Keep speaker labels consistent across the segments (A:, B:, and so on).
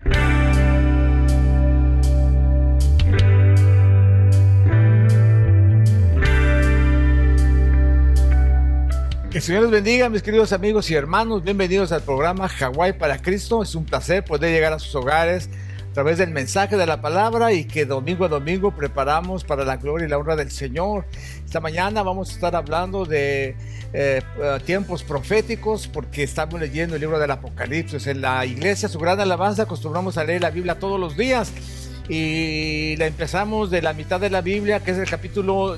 A: Que el Señor les bendiga, mis queridos amigos y hermanos. Bienvenidos al programa Hawái para Cristo. Es un placer poder llegar a sus hogares a través del mensaje de la palabra y que domingo a domingo preparamos para la gloria y la honra del Señor. Esta mañana vamos a estar hablando de tiempos proféticos, porque estamos leyendo el libro del Apocalipsis. En la iglesia, su gran alabanza, acostumbramos a leer la Biblia todos los días y la empezamos de la mitad de la Biblia, que es el capítulo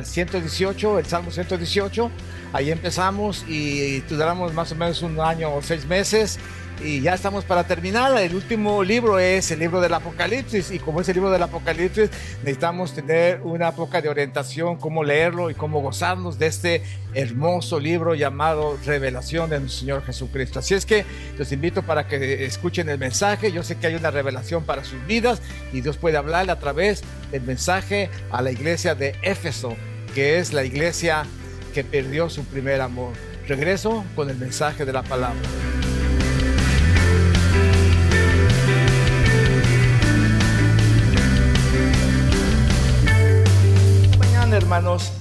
A: 118, el Salmo 118. Ahí empezamos y duramos más o menos un año o 6 meses y ya estamos para terminar. El último libro es el libro del Apocalipsis, y como es el libro del Apocalipsis, necesitamos tener una poca de orientación, cómo leerlo y cómo gozarnos de este hermoso libro llamado Revelación de nuestro Señor Jesucristo. Así es que los invito para que escuchen el mensaje. Yo sé que hay una revelación para sus vidas y Dios puede hablarle a través del mensaje a la iglesia de Éfeso, que es la iglesia que perdió su primer amor. Regreso con el mensaje de la palabra. Mañana, hermanos,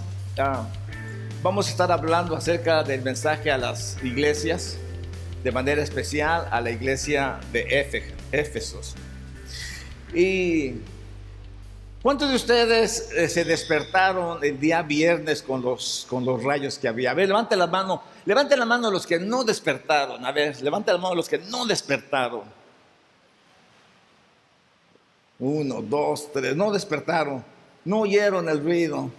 A: vamos a estar hablando acerca del mensaje a las iglesias, de manera especial a la iglesia de Éfesos. Y ¿cuántos de ustedes se despertaron el día viernes con los rayos que había? A ver, levanten la mano los que no despertaron. A ver, levanten la mano los que no despertaron. 1, 2, 3, no despertaron, no oyeron el ruido.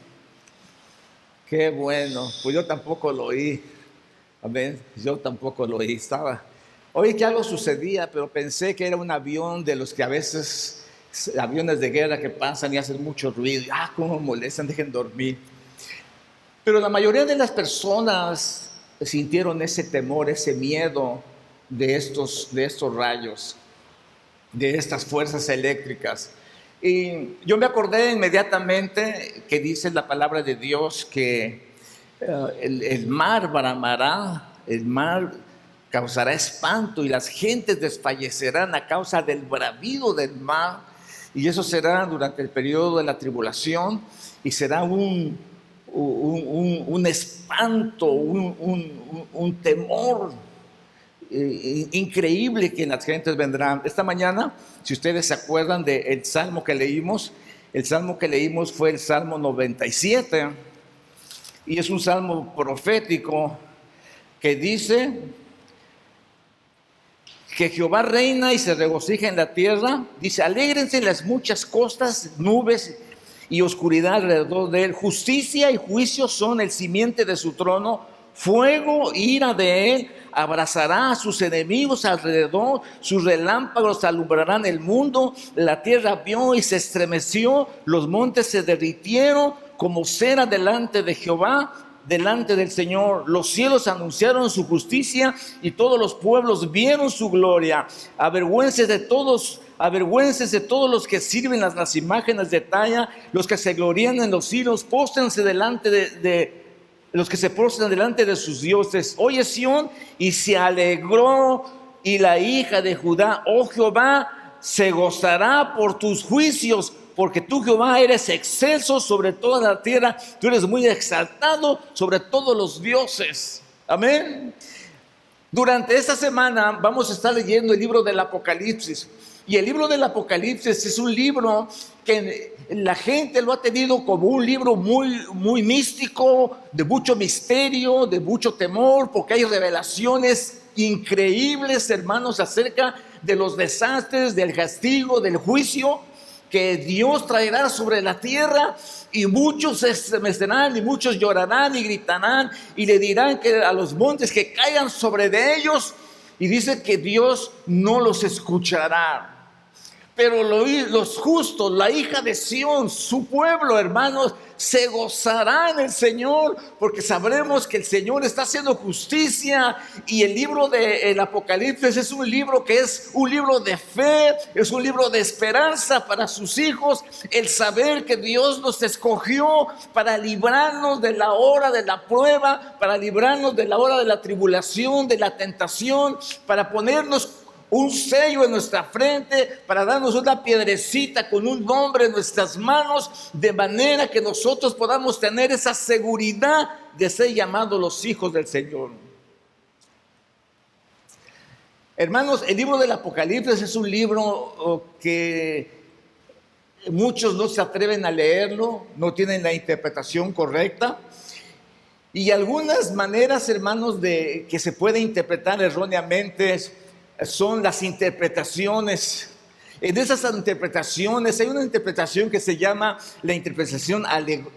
A: Qué bueno, pues yo tampoco lo oí. A ver, yo tampoco lo oí. Oí que algo sucedía, pero pensé que era un avión de los que a veces, aviones de guerra que pasan y hacen mucho ruido. Cómo molestan, dejen dormir. Pero la mayoría de las personas sintieron ese temor, ese miedo de estos rayos, de estas fuerzas eléctricas. Y yo me acordé inmediatamente que dice la palabra de Dios que el mar bramará, el mar causará espanto y las gentes desfallecerán a causa del bravido del mar. Y eso será durante el periodo de la tribulación, y será un espanto, un temor increíble que las gentes vendrán. Esta mañana, si ustedes se acuerdan del salmo que leímos, el salmo que leímos fue el Salmo 97, y es un salmo profético que dice que Jehová reina y se regocija en la tierra. Dice: alégrense las muchas costas, nubes y oscuridad alrededor de él. Justicia y juicio son el simiente de su trono. Fuego, ira de él, abrazará a sus enemigos alrededor. Sus relámpagos alumbrarán el mundo. La tierra vio y se estremeció. Los montes se derritieron como cera delante de Jehová, delante del Señor. Los cielos anunciaron su justicia y todos los pueblos vieron su gloria. Avergüéncense de todos los que sirven las imágenes de talla, los que se glorían en los ídolos. Póstrense delante de los que se prostran delante de sus dioses. Oye, Sión, y se alegró, y la hija de Judá, oh Jehová, se gozará por tus juicios, porque tú, Jehová, eres excelso sobre toda la tierra. Tú eres muy exaltado sobre todos los dioses. Amén. Durante esta semana vamos a estar leyendo el libro del Apocalipsis. Y el libro del Apocalipsis es un libro que la gente lo ha tenido como un libro muy místico, de mucho misterio, de mucho temor, porque hay revelaciones increíbles, hermanos, acerca de los desastres, del castigo, del juicio que Dios traerá sobre la tierra. Y muchos se estremecerán y muchos llorarán y gritarán y le dirán que a los montes que caigan sobre de ellos. Y dice que Dios no los escuchará. Pero los justos, la hija de Sión, su pueblo, hermanos, se gozará en el Señor, porque sabremos que el Señor está haciendo justicia. Y el libro del Apocalipsis es un libro que es un libro de fe, es un libro de esperanza para sus hijos. El saber que Dios nos escogió para librarnos de la hora de la prueba, para librarnos de la hora de la tribulación, de la tentación, para ponernos un sello en nuestra frente, para darnos una piedrecita con un nombre en nuestras manos, de manera que nosotros podamos tener esa seguridad de ser llamados los hijos del Señor. Hermanos, el libro del Apocalipsis es un libro que muchos no se atreven a leerlo, no tienen la interpretación correcta. Y algunas maneras, hermanos, de que se puede interpretar erróneamente son las interpretaciones. En esas interpretaciones hay una interpretación que se llama la interpretación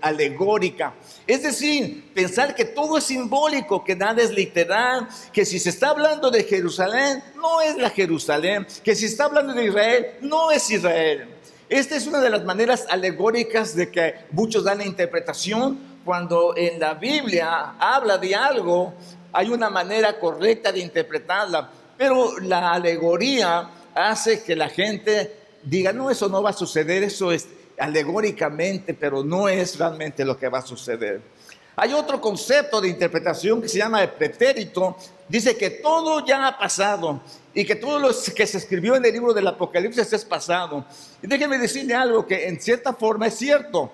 A: alegórica. Es decir, pensar que todo es simbólico, que nada es literal, que si se está hablando de Jerusalén, no es la Jerusalén, que si está hablando de Israel, no es Israel. Esta es una de las maneras alegóricas de que muchos dan la interpretación. Cuando en la Biblia habla de algo, hay una manera correcta de interpretarla, pero la alegoría hace que la gente diga, no, eso no va a suceder, eso es alegóricamente, pero no es realmente lo que va a suceder. Hay otro concepto de interpretación que se llama el pretérito. Dice que todo ya ha pasado y que todo lo que se escribió en el libro del Apocalipsis es pasado. Y déjenme decirle algo que en cierta forma es cierto,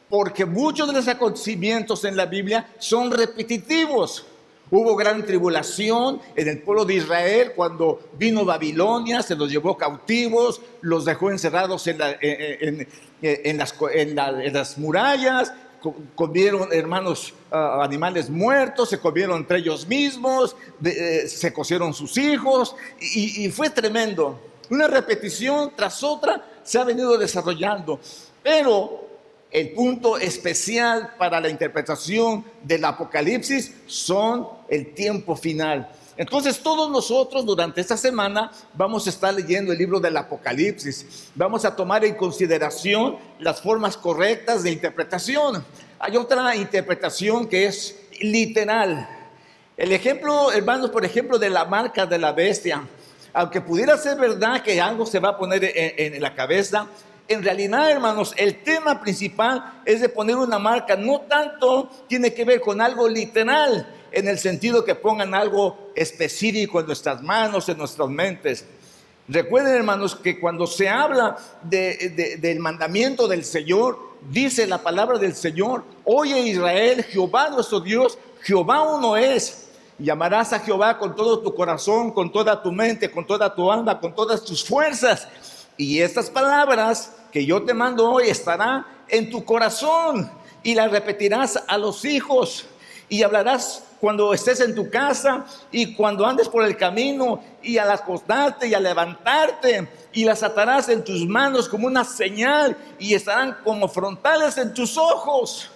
A: porque muchos de los acontecimientos en la Biblia son repetitivos. Hubo gran tribulación en el pueblo de Israel cuando vino Babilonia, se los llevó cautivos, los dejó encerrados en las murallas, comieron, hermanos, animales muertos, se comieron entre ellos mismos, se cocieron sus hijos y fue tremendo. Una repetición tras otra se ha venido desarrollando, pero el punto especial para la interpretación del Apocalipsis son el tiempo final. Entonces todos nosotros durante esta semana vamos a estar leyendo el libro del Apocalipsis. Vamos a tomar en consideración las formas correctas de interpretación. Hay otra interpretación que es literal. El ejemplo, hermanos, por ejemplo, de la marca de la bestia. Aunque pudiera ser verdad que algo se va a poner en la cabeza, en realidad, hermanos, el tema principal es de poner una marca. No tanto tiene que ver con algo literal, en el sentido que pongan algo específico en nuestras manos, en nuestras mentes. Recuerden, hermanos, que cuando se habla del mandamiento del Señor, dice la palabra del Señor: oye Israel, Jehová nuestro Dios, Jehová uno es. Llamarás a Jehová con todo tu corazón, con toda tu mente, con toda tu alma, con todas tus fuerzas. Y estas palabras que yo te mando hoy estarán en tu corazón y las repetirás a los hijos y hablarás cuando estés en tu casa y cuando andes por el camino y al acostarte y al levantarte, y las atarás en tus manos como una señal y estarán como frontales en tus ojos.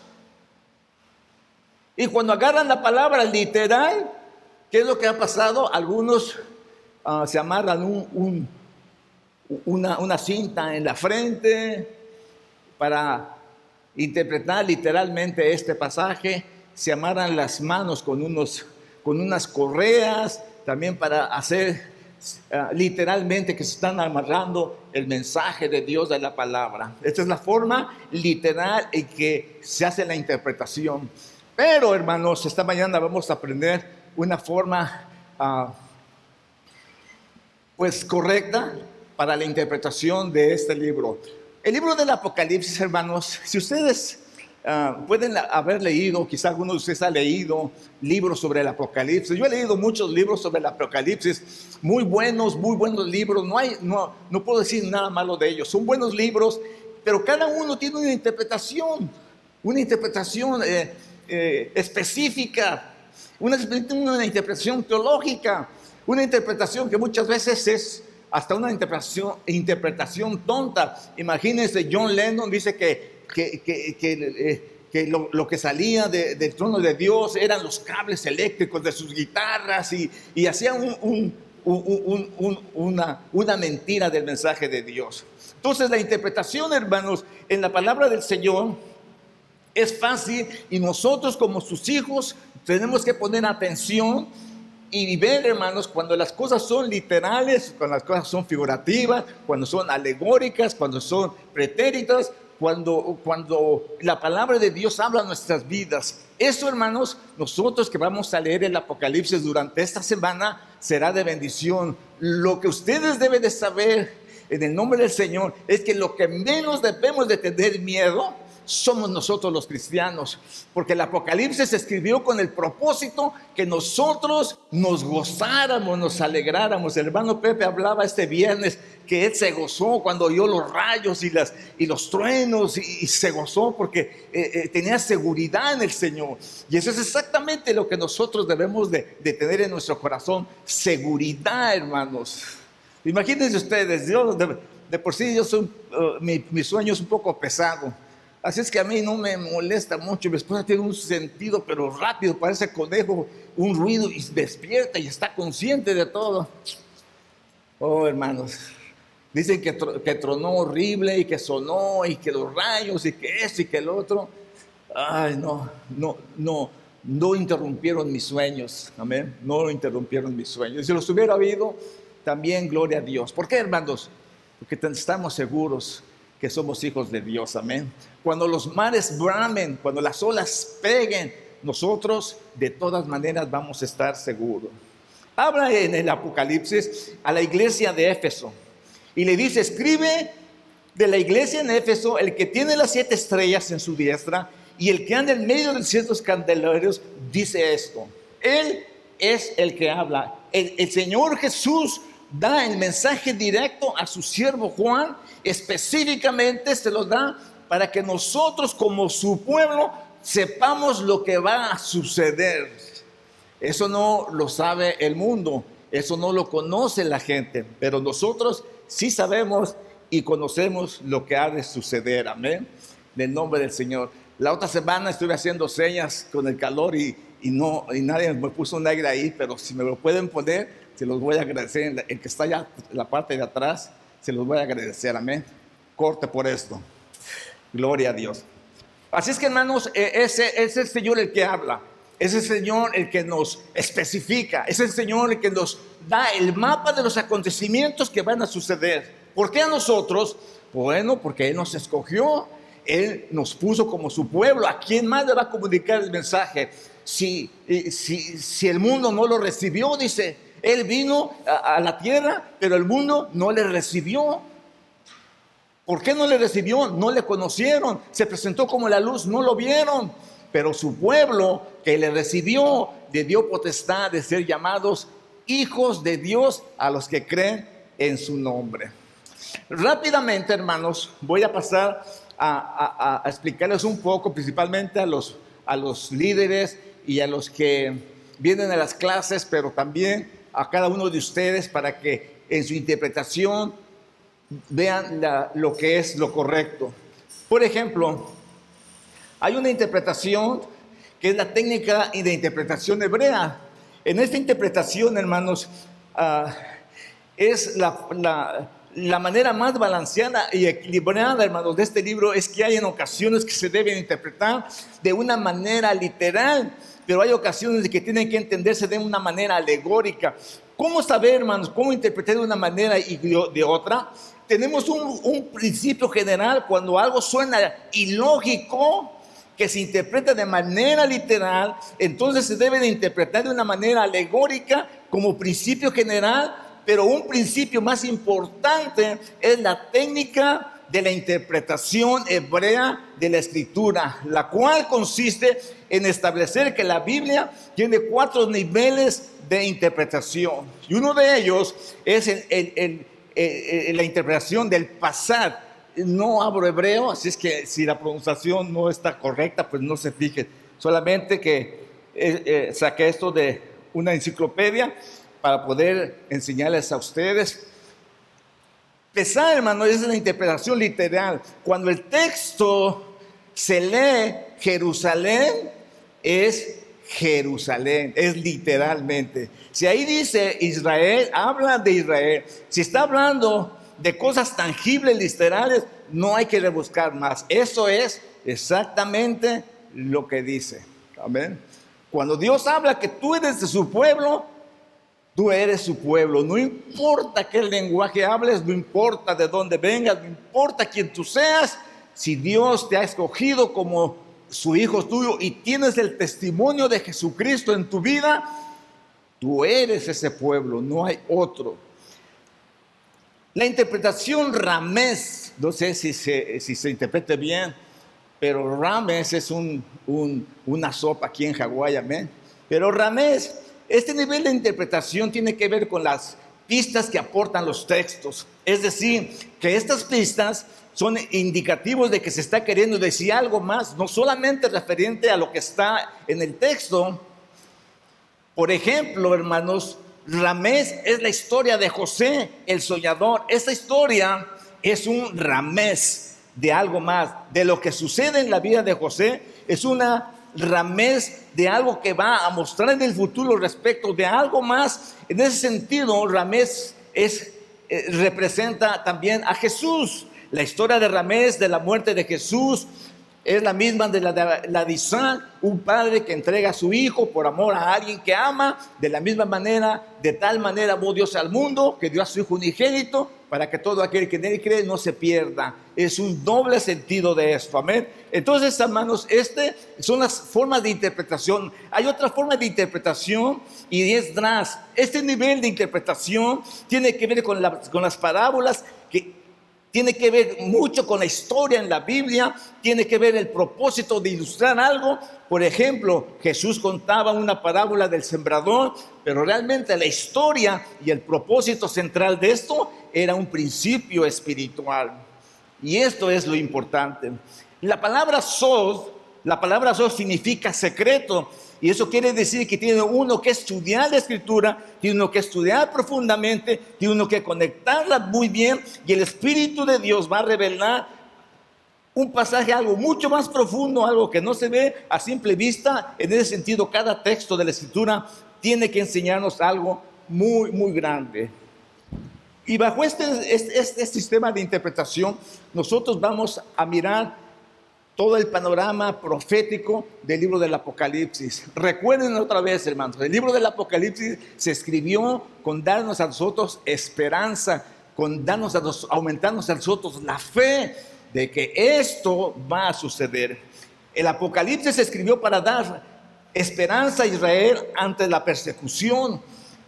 A: Y cuando agarran la palabra literal, ¿qué es lo que ha pasado? Algunos se amarran una cinta en la frente para interpretar literalmente este pasaje. Se amarran las manos con unas correas también para hacer literalmente que se están amarrando el mensaje de Dios de la palabra. Esta es la forma literal en que se hace la interpretación. Pero, hermanos, esta mañana vamos a aprender una forma pues correcta para la interpretación de este libro. El libro del Apocalipsis, hermanos, si ustedes pueden haber leído, quizá algunos de ustedes han leído libros sobre el Apocalipsis. Yo he leído muchos libros sobre el Apocalipsis, muy buenos libros. No puedo decir nada malo de ellos. Son buenos libros, pero cada uno tiene una interpretación específica, una interpretación teológica, una interpretación que muchas veces es hasta una interpretación tonta. Imagínense, John Lennon dice que lo que salía del trono de Dios eran los cables eléctricos de sus guitarras y hacía una mentira del mensaje de Dios. Entonces la interpretación, hermanos, en la palabra del Señor es fácil, y nosotros como sus hijos tenemos que poner atención y ver, hermanos, cuando las cosas son literales, cuando las cosas son figurativas, cuando son alegóricas, cuando son pretéritas, cuando la palabra de Dios habla en nuestras vidas. Eso, hermanos, nosotros que vamos a leer el Apocalipsis durante esta semana será de bendición lo que ustedes deben de saber en el nombre del Señor es que lo que menos debemos de tener miedo somos nosotros los cristianos, porque el Apocalipsis se escribió con el propósito que nosotros nos gozáramos, nos alegráramos. El hermano Pepe hablaba este viernes que él se gozó cuando oyó los rayos y los truenos, y se gozó porque tenía seguridad en el Señor. Y eso es exactamente lo que nosotros debemos de tener en nuestro corazón: seguridad, hermanos. Imagínense ustedes, yo de por sí yo soy, mi sueño es un poco pesado. Así es que a mí no me molesta mucho. Mi esposa tiene un sentido, pero rápido, parece conejo, un ruido y despierta y está consciente de todo. Oh, hermanos, dicen que tronó horrible y que sonó y que los rayos y que esto y que el otro. Ay, no interrumpieron mis sueños. Amén. No interrumpieron mis sueños. Si los hubiera habido, también gloria a Dios. ¿Por qué, hermanos? Porque estamos seguros que somos hijos de Dios, amén. Cuando los mares bramen, cuando las olas peguen, nosotros de todas maneras vamos a estar seguros. Habla en el Apocalipsis a la iglesia de Éfeso y le dice: escribe de la iglesia en Éfeso, el que tiene las 7 estrellas en su diestra y el que anda en medio de 7 candelabros, dice esto. Él es el que habla. El Señor Jesús da el mensaje directo a su siervo Juan. Específicamente se los da para que nosotros, como su pueblo, sepamos lo que va a suceder. Eso no lo sabe el mundo, eso no lo conoce la gente, pero nosotros sí sabemos y conocemos lo que ha de suceder, amén, en el nombre del Señor. La otra semana estuve haciendo señas con el calor y nadie me puso un aire ahí, pero si me lo pueden poner, se los voy a agradecer. El que está allá en la parte de atrás, se los voy a agradecer, amén. Corte por esto. Gloria a Dios. Así es que, hermanos, ese es el Señor el que habla. Es el Señor el que nos especifica. Es el Señor el que nos da el mapa de los acontecimientos que van a suceder. ¿Por qué a nosotros? Bueno, porque Él nos escogió. Él nos puso como su pueblo. ¿A quién más le va a comunicar el mensaje? Si el mundo no lo recibió, dice, Él vino a la tierra, pero el mundo no le recibió. ¿Por qué no le recibió? No le conocieron. Se presentó como la luz, no lo vieron. Pero su pueblo que le recibió, le dio potestad de ser llamados hijos de Dios a los que creen en su nombre. Rápidamente, hermanos, voy a pasar a explicarles un poco, principalmente a los líderes y a los que vienen a las clases, pero también a cada uno de ustedes, para que en su interpretación vean lo que es lo correcto. Por ejemplo, hay una interpretación que es la técnica de interpretación hebrea. En esta interpretación, hermanos, es la manera más balanceada y equilibrada, hermanos, de este libro. Es que hay en ocasiones que se deben interpretar de una manera literal, pero hay ocasiones de que tienen que entenderse de una manera alegórica. ¿Cómo saber, hermanos, cómo interpretar de una manera y de otra? Tenemos un principio general. Cuando algo suena ilógico, que se interpreta de manera literal, entonces se debe de interpretar de una manera alegórica como principio general. Pero un principio más importante es la técnica de la interpretación hebrea de la Escritura, la cual consiste en establecer que la Biblia tiene 4 niveles de interpretación. Y uno de ellos es la interpretación del pasado. No hablo hebreo, así es que si la pronunciación no está correcta, pues no se fijen. Solamente que saqué esto de una enciclopedia para poder enseñarles a ustedes. Pesar, hermano, es la interpretación literal. Cuando el texto se lee Jerusalén, es Jerusalén, es literalmente. Si ahí dice Israel, habla de Israel. Si está hablando de cosas tangibles, literales, no hay que rebuscar más. Eso es exactamente lo que dice. Amén. Cuando Dios habla que tú eres de su pueblo, tú eres su pueblo. No importa qué lenguaje hables, no importa de dónde vengas, no importa quién tú seas. Si Dios te ha escogido como su hijo tuyo y tienes el testimonio de Jesucristo en tu vida, tú eres ese pueblo, no hay otro. La interpretación Ramés, no sé si se interprete bien, pero Ramés es una sopa aquí en Hawái, amén. Pero Ramés, este nivel de interpretación tiene que ver con las pistas que aportan los textos. Es decir, que estas pistas son indicativos de que se está queriendo decir algo más, no solamente referente a lo que está en el texto. Por ejemplo, hermanos, Ramés es la historia de José, el soñador. Esta historia es un Ramés de algo más. De lo que sucede en la vida de José, es una Ramés de algo que va a mostrar en el futuro respecto de algo más. En ese sentido, Ramés representa también a Jesús. La historia de Ramés, de la muerte de Jesús, es la misma de la de Isaac, un padre que entrega a su hijo por amor a alguien que ama. De la misma manera, de tal manera amó Dios al mundo, que dio a su hijo unigénito, para que todo aquel que en él cree no se pierda. Es un doble sentido de esto, amén. Entonces, hermanos, son las formas de interpretación. Hay otra forma de interpretación y es Dras. Este nivel de interpretación tiene que ver con las parábolas, que tiene que ver mucho con la historia en la Biblia, tiene que ver el propósito de ilustrar algo. Por ejemplo, Jesús contaba una parábola del sembrador, pero realmente la historia y el propósito central de esto era un principio espiritual. Y esto es lo importante. La palabra sod significa secreto. Y eso quiere decir que tiene uno que estudiar la Escritura, tiene uno que estudiar profundamente, tiene uno que conectarla muy bien, y el Espíritu de Dios va a revelar un pasaje, algo mucho más profundo, algo que no se ve a simple vista. En ese sentido, cada texto de la Escritura tiene que enseñarnos algo muy, muy grande. Y bajo este sistema de interpretación, nosotros vamos a mirar todo el panorama profético del libro del Apocalipsis. Recuerden otra vez, hermanos, el libro del Apocalipsis se escribió con darnos a nosotros esperanza, con aumentarnos a nosotros la fe de que esto va a suceder. El Apocalipsis se escribió para dar esperanza a Israel ante la persecución,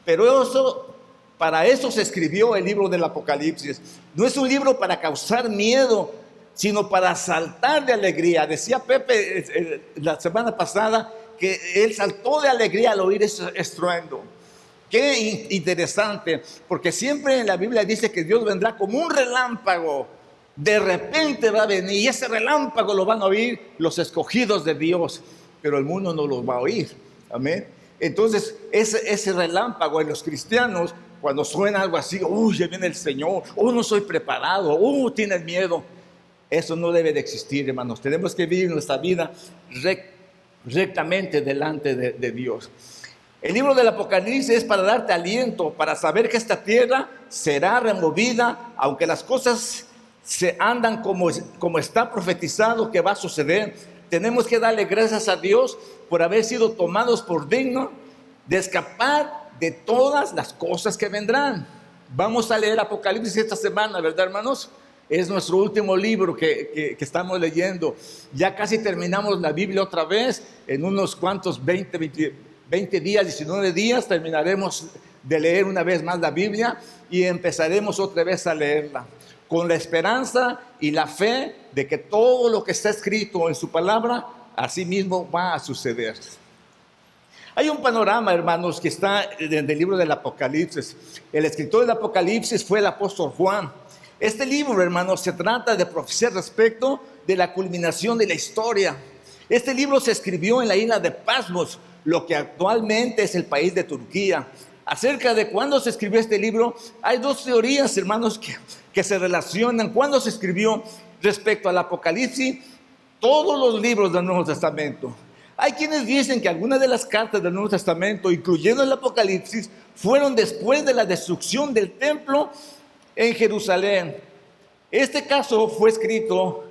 A: pero para eso se escribió el libro del Apocalipsis. No es un libro para causar miedo, sino para saltar de alegría. Decía Pepe la semana pasada que él saltó de alegría al oír ese estruendo. Qué interesante, porque siempre en la Biblia dice que Dios vendrá como un relámpago. De repente va a venir, y ese relámpago lo van a oír los escogidos de Dios, pero el mundo no los va a oír. Amén. Entonces, ese relámpago en los cristianos, cuando suena algo así, ya viene el Señor, no soy preparado, tienes miedo. Eso no debe de existir, hermanos. Tenemos que vivir nuestra vida rectamente delante de Dios. El libro del Apocalipsis es para darte aliento, para saber que esta tierra será removida, aunque las cosas se andan como está profetizado que va a suceder. Tenemos que darle gracias a Dios por haber sido tomados por dignos de escapar de todas las cosas que vendrán. Vamos a leer Apocalipsis esta semana, ¿verdad, hermanos? Es nuestro último libro que estamos leyendo. Ya casi terminamos la Biblia otra vez. En unos cuantos 20 días, 19 días, terminaremos de leer una vez más la Biblia y empezaremos otra vez a leerla, con la esperanza y la fe de que todo lo que está escrito en su palabra, así mismo va a suceder. Hay un panorama, hermanos, que está en el libro del Apocalipsis. El escritor del Apocalipsis fue el apóstol Juan. Este libro, hermanos, se trata de profecía respecto de la culminación de la historia. Este libro se escribió en la isla de Pasmos, lo que actualmente es el país de Turquía. Acerca de cuándo se escribió este libro, hay dos teorías, hermanos, que se relacionan. ¿Cuándo se escribió respecto al Apocalipsis? Todos los libros del Nuevo Testamento. Hay quienes dicen que algunas de las cartas del Nuevo Testamento, incluyendo el Apocalipsis, fueron después de la destrucción del templo en Jerusalén. Este caso fue escrito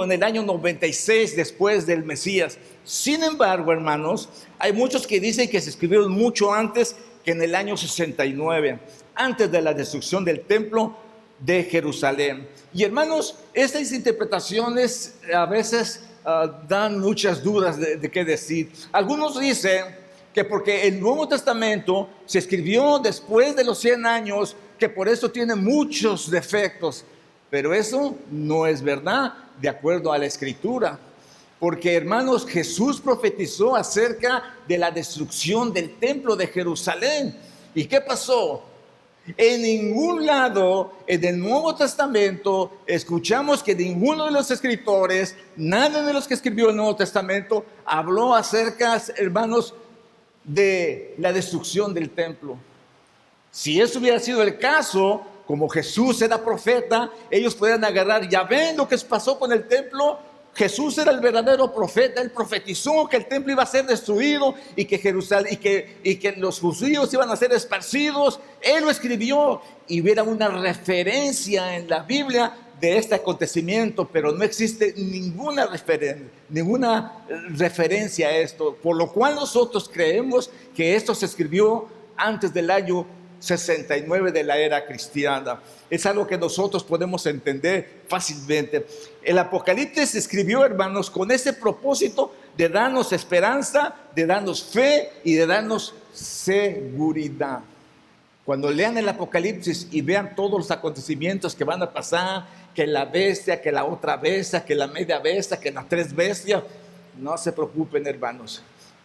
A: en el año 96 después del Mesías. Sin embargo, hermanos, hay muchos que dicen que se escribieron mucho antes, que en el año 69, antes de la destrucción del templo de Jerusalén. Y hermanos, estas interpretaciones a veces dan muchas dudas de qué decir. Algunos dicen que porque el Nuevo Testamento se escribió después de los 100 años, que por eso tiene muchos defectos. Pero eso no es verdad, de acuerdo a la Escritura. Porque, hermanos, Jesús profetizó acerca de la destrucción del templo de Jerusalén. ¿Y qué pasó? En ningún lado en el Nuevo Testamento escuchamos que ninguno de los escritores, nada de los que escribió el Nuevo Testamento, habló acerca, hermanos, de la destrucción del templo. Si eso hubiera sido el caso, como Jesús era profeta, ellos podían agarrar, ya ven lo que pasó con el templo. Jesús era el verdadero profeta, él profetizó que el templo iba a ser destruido y que Jerusalén y que los judíos iban a ser esparcidos. Él lo escribió y hubiera una referencia en la Biblia de este acontecimiento, pero no existe ninguna referencia a esto, por lo cual nosotros creemos que esto se escribió antes del año 69 de la era cristiana. Es algo que nosotros podemos entender fácilmente. El Apocalipsis se escribió, hermanos, con ese propósito de darnos esperanza, de darnos fe y de darnos seguridad. Cuando lean el Apocalipsis y vean todos los acontecimientos que van a pasar, que la bestia, que la otra bestia, que la media bestia, que las 3 bestias, no se preocupen, hermanos.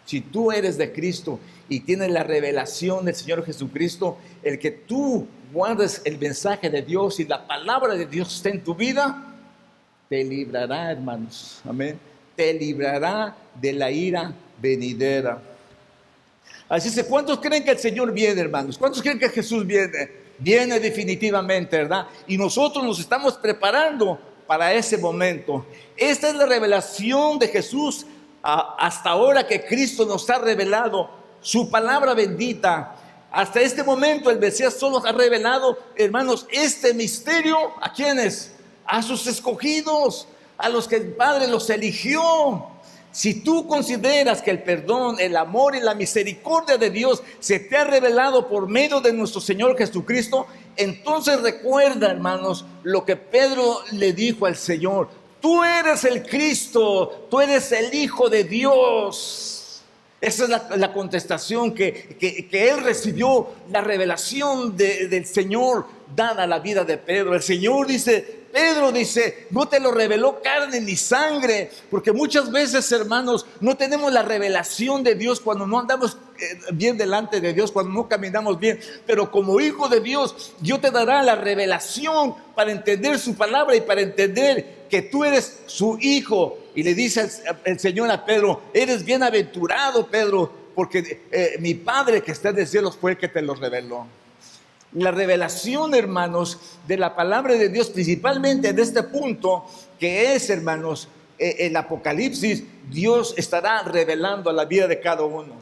A: Si tú eres de Cristo y tienes la revelación del Señor Jesucristo, el que tú guardes el mensaje de Dios y la palabra de Dios esté en tu vida, te librará, hermanos. Amén. Te librará de la ira venidera. Así es, ¿cuántos creen que el Señor viene, hermanos? ¿Cuántos creen que Jesús viene? Viene definitivamente, ¿verdad? Y nosotros nos estamos preparando para ese momento. Esta es la revelación de Jesús hasta ahora que Cristo nos ha revelado su palabra bendita. Hasta este momento el Mesías solo ha revelado, hermanos, este misterio. ¿A quiénes? A sus escogidos, a los que el Padre los eligió. Si tú consideras que el perdón, el amor y la misericordia de Dios se te ha revelado por medio de nuestro Señor Jesucristo, entonces recuerda, hermanos, lo que Pedro le dijo al Señor: tú eres el Cristo, tú eres el Hijo de Dios. Esa es la contestación que él recibió, la revelación del Señor dada a la vida de Pedro. El Señor dice, Pedro dice, no te lo reveló carne ni sangre, porque muchas veces, hermanos, no tenemos la revelación de Dios cuando no andamos bien delante de Dios, cuando no caminamos bien. Pero como hijo de Dios, Dios te dará la revelación para entender su palabra y para entender que tú eres su hijo. Y le dice el Señor a Pedro, eres bienaventurado, Pedro, porque mi Padre que está en los cielos fue el que te lo reveló. La revelación, hermanos, de la palabra de Dios, principalmente en este punto, que es, hermanos, el Apocalipsis, Dios estará revelando a la vida de cada uno.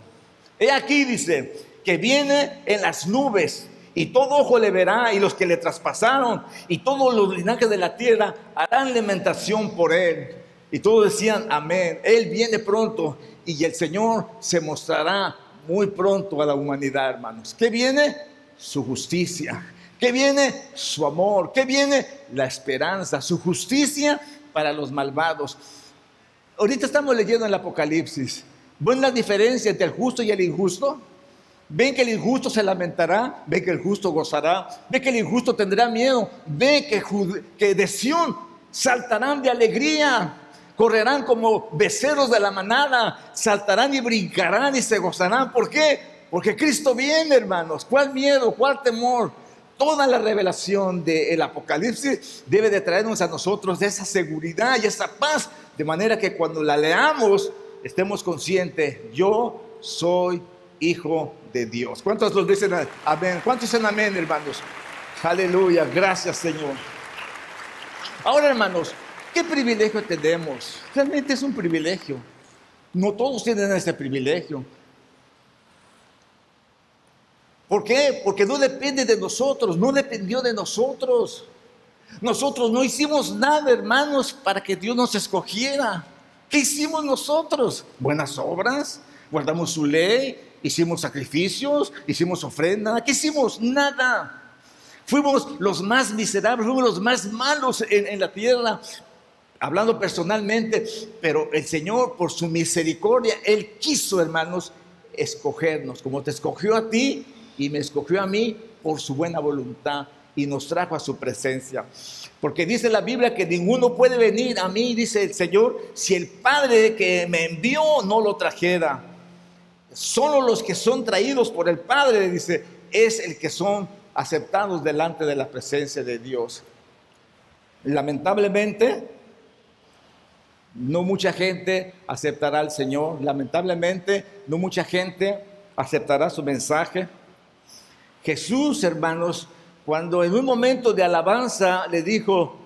A: He aquí, dice, que viene en las nubes, y todo ojo le verá, y los que le traspasaron, y todos los linajes de la tierra harán lamentación por él. Y todos decían, amén, él viene pronto, y el Señor se mostrará muy pronto a la humanidad, hermanos. ¿Qué viene? Su justicia. ¿Qué viene? Su amor. ¿Qué viene? La esperanza. Su justicia para los malvados. Ahorita estamos leyendo el Apocalipsis. ¿Ven la diferencia entre el justo y el injusto? ¿Ven que el injusto se lamentará? ¿Ven que el justo gozará? ¿Ven que el injusto tendrá miedo? ¿Ven que de Sión saltarán de alegría? Correrán como becerros de la manada, saltarán y brincarán y se gozarán. ¿Por qué? Porque Cristo viene, hermanos. ¿Cuál miedo? ¿Cuál temor? Toda la revelación del Apocalipsis debe de traernos a nosotros esa seguridad y esa paz, de manera que cuando la leamos estemos conscientes, yo soy hijo de Dios. ¿Cuántos los dicen amén? ¿Cuántos dicen amén, hermanos? Aleluya, gracias, Señor. Ahora, hermanos, ¿qué privilegio tenemos? Realmente es un privilegio. No todos tienen ese privilegio. ¿Por qué? Porque no depende de nosotros, no dependió de nosotros. Nosotros no hicimos nada, hermanos, para que Dios nos escogiera. ¿Qué hicimos nosotros? Buenas obras, guardamos su ley, hicimos sacrificios, hicimos ofrenda. ¿Qué hicimos? Nada. Fuimos los más miserables, fuimos los más malos en la tierra, hablando personalmente, pero el Señor, por su misericordia, Él quiso, hermanos, escogernos, como te escogió a ti y me escogió a mí por su buena voluntad y nos trajo a su presencia. Porque dice la Biblia que ninguno puede venir a mí, dice el Señor, si el Padre que me envió no lo trajera. Solo los que son traídos por el Padre, dice, es el que son aceptados delante de la presencia de Dios. Lamentablemente, no mucha gente aceptará al Señor. Lamentablemente, no mucha gente aceptará su mensaje. Jesús, hermanos, cuando en un momento de alabanza le dijo: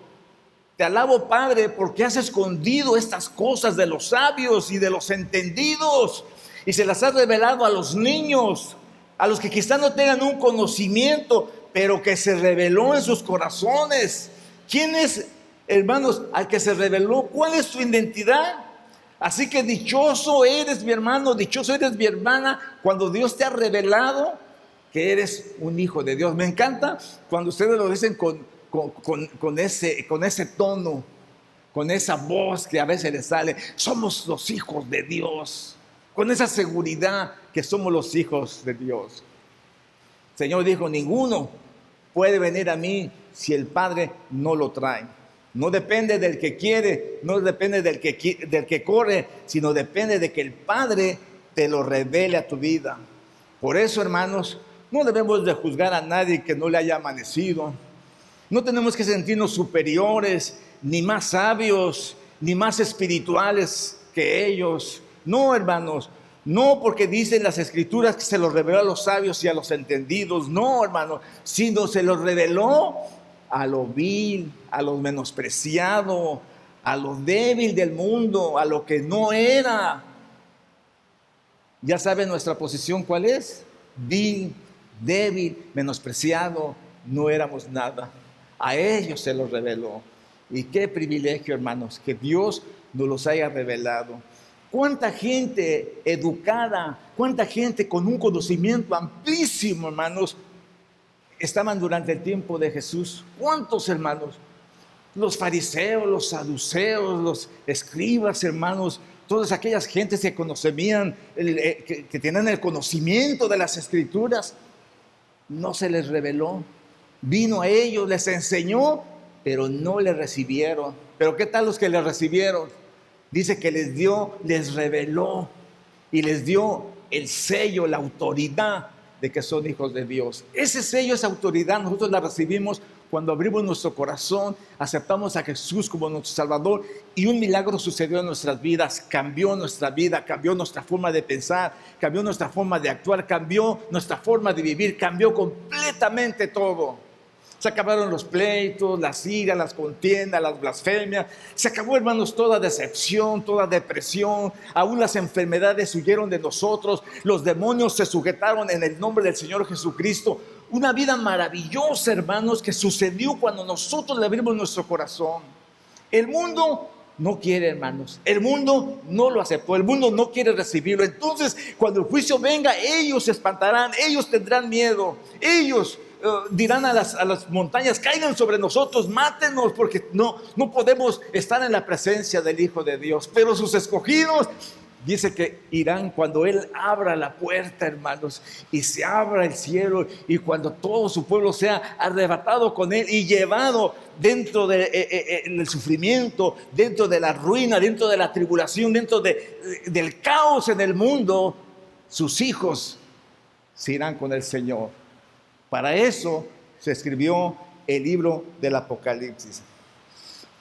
A: te alabo, Padre, porque has escondido estas cosas de los sabios y de los entendidos y se las has revelado a los niños, a los que quizás no tengan un conocimiento, pero que se reveló en sus corazones. ¿Quién es, hermanos, al que se reveló? ¿Cuál es su identidad? Así que dichoso eres, mi hermano, dichoso eres, mi hermana, cuando Dios te ha revelado que eres un hijo de Dios. Me encanta cuando ustedes lo dicen con ese tono, con esa voz que a veces les sale: somos los hijos de Dios. Con esa seguridad que somos los hijos de Dios. El Señor dijo: ninguno puede venir a mí si el Padre no lo trae. No depende del que quiere, no depende del que corre, sino depende de que el Padre te lo revele a tu vida. Por eso, hermanos, no debemos de juzgar a nadie que no le haya amanecido. No tenemos que sentirnos superiores, ni más sabios, ni más espirituales que ellos. No, hermanos, no, porque dicen las Escrituras que se los reveló a los sabios y a los entendidos. No, hermanos, sino se los reveló a lo vil, a lo menospreciado, a lo débil del mundo, a lo que no era. Ya saben nuestra posición cuál es: vil, débil, menospreciado, no éramos nada. A ellos se los reveló. Y qué privilegio, hermanos, que Dios nos los haya revelado. Cuánta gente educada, cuánta gente con un conocimiento amplísimo, hermanos, estaban durante el tiempo de Jesús. ¿Cuántos, hermanos? Los fariseos, los saduceos, los escribas, hermanos, todas aquellas gentes que conocían, que tenían el conocimiento de las Escrituras, no se les reveló. Vino a ellos, les enseñó, pero no le recibieron. Pero ¿qué tal los que le recibieron? Dice que les reveló y les dio el sello, la autoridad de que son hijos de Dios. Ese sello, esa autoridad, nosotros la recibimos cuando abrimos nuestro corazón, aceptamos a Jesús como nuestro Salvador, y un milagro sucedió en nuestras vidas. Cambió nuestra vida, cambió nuestra forma de pensar, cambió nuestra forma de actuar, cambió nuestra forma de vivir, cambió completamente todo. Se acabaron los pleitos, las iras, las contiendas, las blasfemias. Se acabó, hermanos, toda decepción, toda depresión. Aún las enfermedades huyeron de nosotros. Los demonios se sujetaron en el nombre del Señor Jesucristo. Una vida maravillosa, hermanos, que sucedió cuando nosotros le abrimos nuestro corazón. El mundo no quiere, hermanos. El mundo no lo aceptó. El mundo no quiere recibirlo. Entonces, cuando el juicio venga, ellos se espantarán. Ellos tendrán miedo. Ellos dirán a las montañas: caigan sobre nosotros, mátenos, porque no podemos estar en la presencia del Hijo de Dios. Pero sus escogidos, dice que irán cuando Él abra la puerta, hermanos, y se abra el cielo, y cuando todo su pueblo sea arrebatado con Él y llevado dentro del sufrimiento, dentro de la ruina, dentro de la tribulación, dentro del caos en el mundo. Sus hijos se irán con el Señor. Para eso se escribió el libro del Apocalipsis.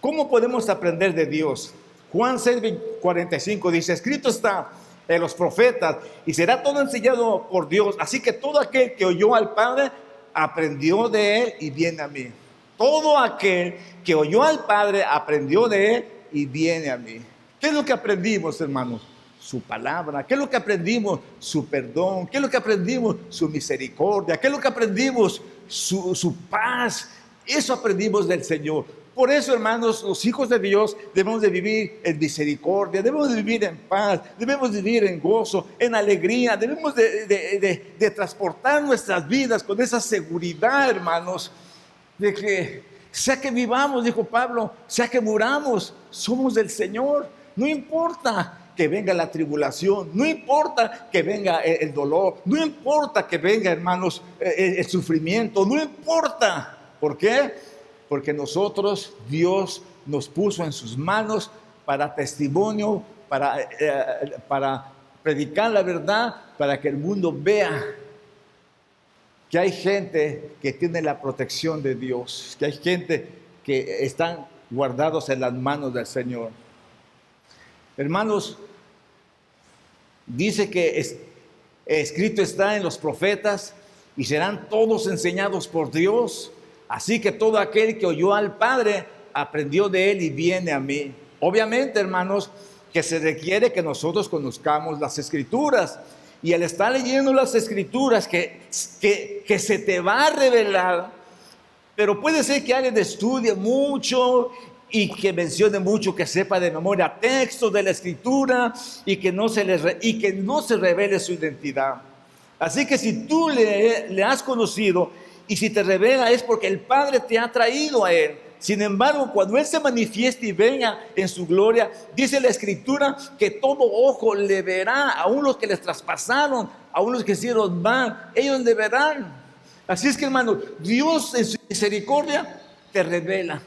A: ¿Cómo podemos aprender de Dios? Juan 6:45 dice: escrito está en los profetas, y será todo enseñado por Dios. Así que todo aquel que oyó al Padre aprendió de Él y viene a mí. Todo aquel que oyó al Padre aprendió de Él y viene a mí. ¿Qué es lo que aprendimos, hermanos? Su palabra. ¿Qué es lo que aprendimos? Su perdón. ¿Qué es lo que aprendimos? Su misericordia. ¿Qué es lo que aprendimos? Su paz. Eso aprendimos del Señor. Por eso, hermanos, los hijos de Dios debemos de vivir en misericordia, debemos de vivir en paz, debemos de vivir en gozo, en alegría. Debemos de transportar nuestras vidas con esa seguridad, hermanos, de que sea que vivamos, dijo Pablo, sea que muramos, somos del Señor. No importa que venga la tribulación, no importa que venga el dolor, no importa que venga, hermanos, el sufrimiento, no importa. ¿Por qué? Porque nosotros, Dios nos puso en sus manos para testimonio, para predicar la verdad, para que el mundo vea que hay gente que tiene la protección de Dios, que hay gente que están guardados en las manos del Señor. Hermanos, dice que escrito está en los profetas y serán todos enseñados por Dios. Así que todo aquel que oyó al Padre aprendió de él y viene a mí. Obviamente, hermanos, que se requiere que nosotros conozcamos las Escrituras. Y al estar leyendo las Escrituras que se te va a revelar, pero puede ser que alguien estudie mucho y que mencione mucho, que sepa de memoria textos de la Escritura y que no se revele su identidad. Así que si tú le has conocido y si te revela, es porque el Padre te ha traído a Él. Sin embargo, cuando Él se manifieste y venga en su gloria, dice la Escritura que todo ojo le verá, aún los que les traspasaron, aún los que hicieron mal, ellos le verán. Así es que, hermano, Dios en su misericordia te revela.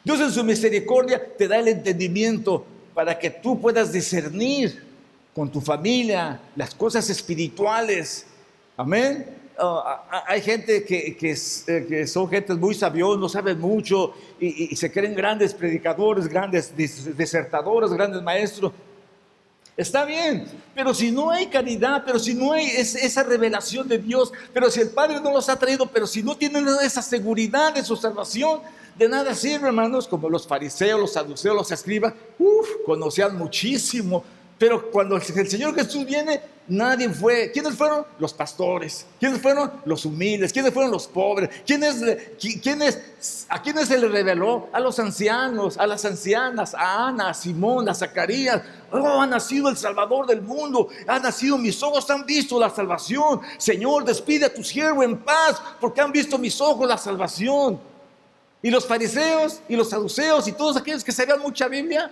A: Dios en su misericordia te da el entendimiento para que tú puedas discernir con tu familia las cosas espirituales. Amén. Hay gente que son gentes muy sabios, no saben mucho y se creen grandes predicadores, grandes disertadores, grandes maestros. Está bien, pero si no hay caridad, pero si no hay esa revelación de Dios, pero si el Padre no los ha traído, pero si no tienen esa seguridad de su salvación, de nada sirve, hermanos. Como los fariseos, los saduceos, los escribas, conocían muchísimo. Pero cuando el Señor Jesús viene, nadie fue. ¿Quiénes fueron? Los pastores. ¿Quiénes fueron? Los humildes. ¿Quiénes fueron? Los pobres. ¿A quiénes se le reveló? A los ancianos, a las ancianas, a Ana, a Simón, a Zacarías. Oh, ha nacido el Salvador del mundo. Ha nacido, mis ojos han visto la salvación. Señor, despide a tu siervo en paz, porque han visto mis ojos la salvación. Y los fariseos y los saduceos y todos aquellos que sabían mucha Biblia,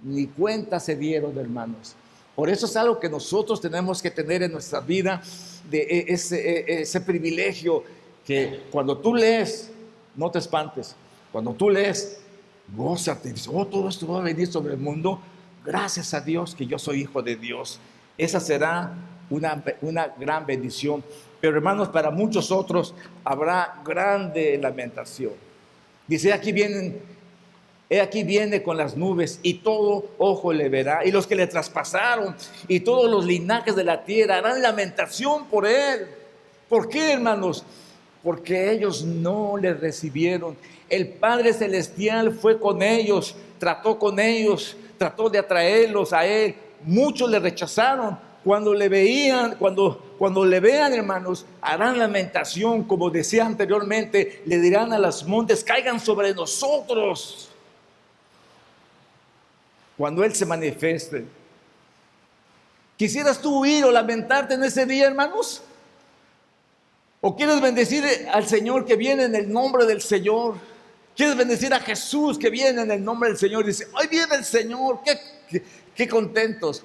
A: ni cuenta se dieron, hermanos. Por eso es algo que nosotros tenemos que tener en nuestra vida, de ese privilegio, que cuando tú lees, no te espantes. Cuando tú lees, gózate. Dices, todo esto va a venir sobre el mundo. Gracias a Dios que yo soy hijo de Dios. Esa será una gran bendición. Pero, hermanos, para muchos otros habrá grande lamentación. Dice, aquí viene con las nubes y todo ojo le verá, y los que le traspasaron y todos los linajes de la tierra harán lamentación por él. ¿Por qué, hermanos? Porque ellos no le recibieron. El Padre Celestial fue con ellos, trató con ellos, trató de atraerlos a él. Muchos le rechazaron. Cuando le veían, cuando le vean, hermanos, harán lamentación, como decía anteriormente, le dirán a los montes, caigan sobre nosotros. Cuando Él se manifieste, ¿quisieras tú huir o lamentarte en ese día, hermanos? ¿O quieres bendecir al Señor que viene en el nombre del Señor? ¿Quieres bendecir a Jesús que viene en el nombre del Señor? Y dice, hoy viene el Señor, qué contentos.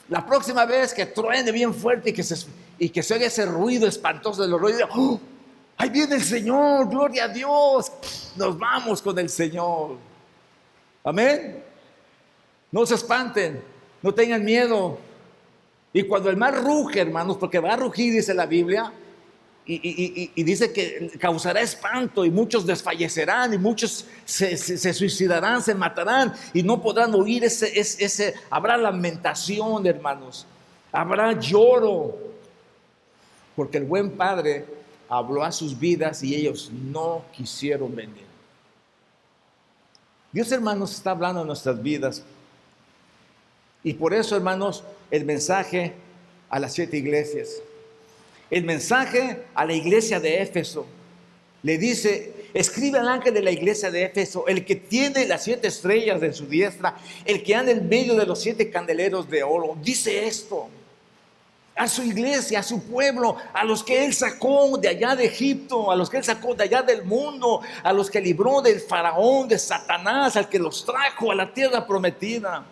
A: La próxima vez que truene bien fuerte y que se oiga ese ruido espantoso de los ruidos, ¡oh! Ahí viene el Señor, gloria a Dios. Nos vamos con el Señor. Amén. No se espanten, no tengan miedo. Y cuando el mar ruge, hermanos, porque va a rugir, dice la Biblia, y dice que causará espanto y muchos desfallecerán y muchos se suicidarán, se matarán y no podrán oír habrá lamentación, hermanos, habrá lloro, porque el buen Padre habló a sus vidas y ellos no quisieron venir. Dios, hermanos, está hablando en nuestras vidas. Y por eso, hermanos, el mensaje a las 7 iglesias, el mensaje a la iglesia de Éfeso, le dice, escribe al ángel de la iglesia de Éfeso, el que tiene las 7 estrellas en su diestra, el que anda en medio de los 7 candeleros de oro, dice esto a su iglesia, a su pueblo, a los que Él sacó de allá de Egipto, a los que Él sacó de allá del mundo, a los que libró del faraón, de Satanás, al que los trajo a la tierra prometida.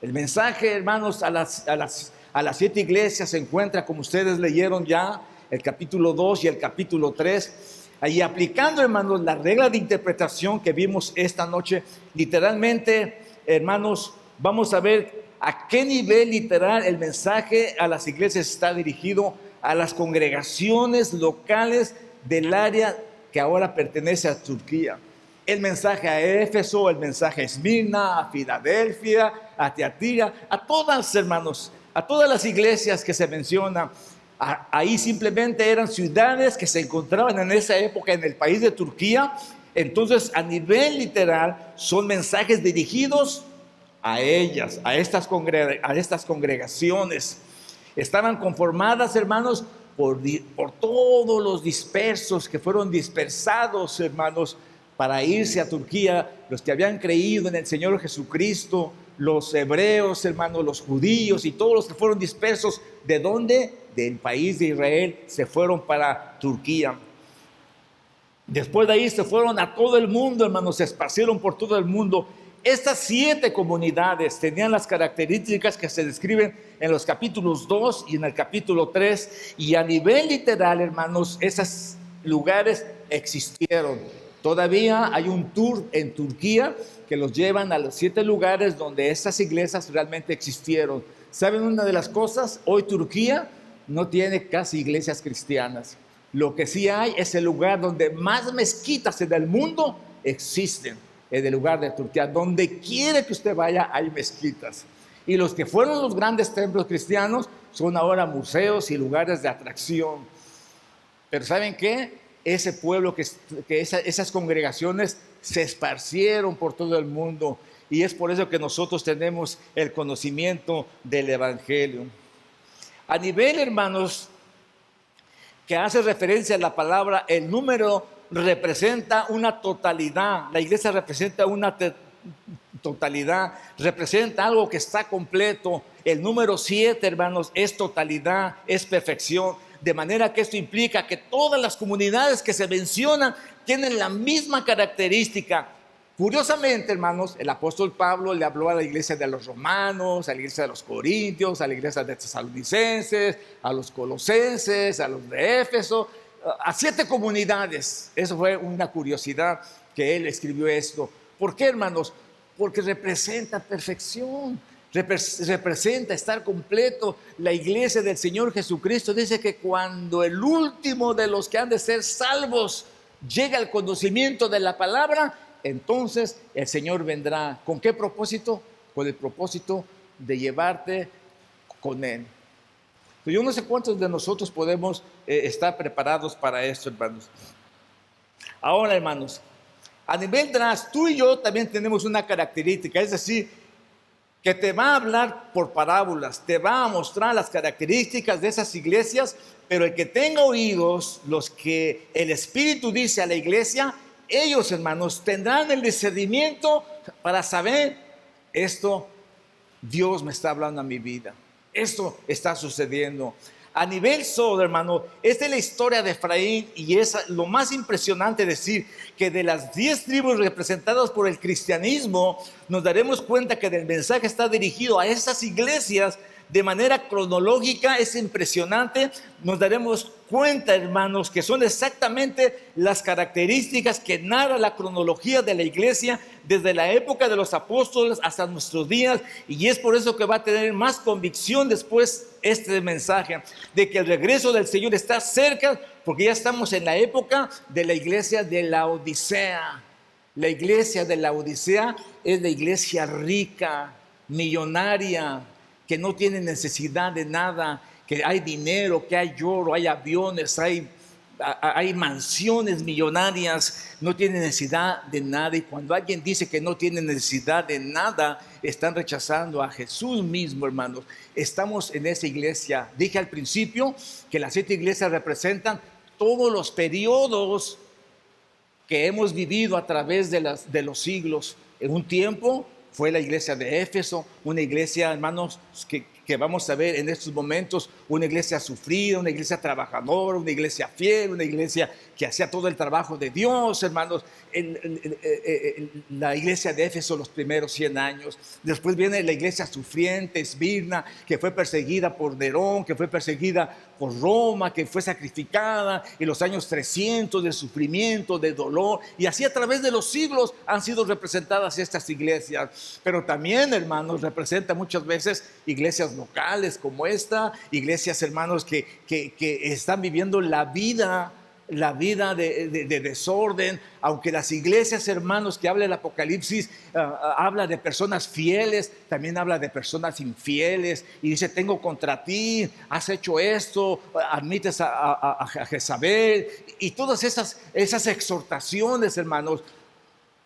A: El mensaje, hermanos, a las 7 iglesias se encuentra, como ustedes leyeron ya, el capítulo 2 y el capítulo 3. Ahí aplicando, hermanos, la regla de interpretación que vimos esta noche, literalmente, hermanos, vamos a ver a qué nivel literal el mensaje a las iglesias está dirigido a las congregaciones locales del área que ahora pertenece a Turquía. El mensaje a Éfeso, el mensaje a Esmirna, a Filadelfia, a Tiatira, a todas, hermanos, a todas las iglesias que se mencionan. Ahí simplemente eran ciudades que se encontraban en esa época en el país de Turquía. Entonces, a nivel literal, son mensajes dirigidos a ellas, a estas congregaciones. Estaban conformadas, hermanos, por todos los dispersos que fueron dispersados, hermanos, para irse a Turquía, los que habían creído en el Señor Jesucristo, los hebreos, hermanos, los judíos y todos los que fueron dispersos. ¿De dónde? Del país de Israel, se fueron para Turquía. Después de ahí se fueron a todo el mundo, hermanos, se esparcieron por todo el mundo. Estas 7 comunidades tenían las características que se describen en los capítulos 2 y en el capítulo 3, y a nivel literal, hermanos, esos lugares existieron. Todavía hay un tour en Turquía que los llevan a los 7 lugares donde estas iglesias realmente existieron. ¿Saben una de las cosas? Hoy Turquía no tiene casi iglesias cristianas. Lo que sí hay es el lugar donde más mezquitas en el mundo existen, en el lugar de Turquía. Donde quiera que usted vaya hay mezquitas. Y los que fueron los grandes templos cristianos son ahora museos y lugares de atracción. Pero ¿saben qué? Ese pueblo, esas congregaciones se esparcieron por todo el mundo, y es por eso que nosotros tenemos el conocimiento del Evangelio. A nivel, hermanos, que hace referencia a la palabra, el número representa una totalidad. La iglesia representa una totalidad, representa algo que está completo. El número 7, hermanos, es totalidad, es perfección. De manera que esto implica que todas las comunidades que se mencionan tienen la misma característica. Curiosamente, hermanos, el apóstol Pablo le habló a la iglesia de los romanos, a la iglesia de los corintios, a la iglesia de tesalonicenses, a los colosenses, a los de Éfeso, a 7 comunidades. Eso fue una curiosidad que él escribió esto. ¿Por qué, hermanos? Porque representa perfección. Representa estar completo. La iglesia del Señor Jesucristo dice que cuando el último de los que han de ser salvos llega al conocimiento de la palabra, entonces el Señor vendrá. ¿Con qué propósito? Con el propósito de llevarte con Él. Yo no sé cuántos de nosotros podemos estar preparados para esto, hermanos. Ahora, hermanos, a nivel tras, tú y yo también tenemos una característica, es decir, que te va a hablar por parábolas, te va a mostrar las características de esas iglesias, pero el que tenga oídos, los que el Espíritu dice a la iglesia, ellos, hermanos, tendrán el discernimiento para saber, esto Dios me está hablando a mi vida, esto está sucediendo. A nivel solo, hermano, esta es la historia de Efraín, y es lo más impresionante decir que de las 10 tribus representadas por el cristianismo, nos daremos cuenta que el mensaje está dirigido a esas iglesias de manera cronológica. Es impresionante. Nos daremos cuenta, hermanos, que son exactamente las características que narra la cronología de la iglesia desde la época de los apóstoles hasta nuestros días, y es por eso que va a tener más convicción después este mensaje de que el regreso del Señor está cerca, porque ya estamos en la época de la iglesia de la Odisea. La iglesia de la Odisea es la iglesia rica, millonaria, que no tiene necesidad de nada, que hay dinero, que hay oro, hay aviones, hay mansiones millonarias, no tiene necesidad de nada. Y cuando alguien dice que no tiene necesidad de nada, están rechazando a Jesús mismo, hermanos. Estamos en esa iglesia. Dije al principio que las 7 iglesias representan todos los periodos que hemos vivido a través de los siglos. En un tiempo fue la iglesia de Éfeso, una iglesia, hermanos, que que vamos a ver en estos momentos, una iglesia sufrida, una iglesia trabajadora, una iglesia fiel, una iglesia que hacía todo el trabajo de Dios, hermanos. La iglesia de Éfeso los primeros 100 años. Después viene la iglesia sufriente, Esmirna, que fue perseguida por Nerón, que fue perseguida por Roma, que fue sacrificada en los años 300 de sufrimiento, de dolor, y así a través de los siglos han sido representadas estas iglesias. Pero también, hermanos, representa muchas veces iglesias locales como esta, iglesias, hermanos, que están viviendo la vida de desorden. Aunque las iglesias, hermanos, que habla el Apocalipsis, habla de personas fieles, también habla de personas infieles, y dice: tengo contra ti, has hecho esto, admites a Jezabel, y todas esas exhortaciones, hermanos,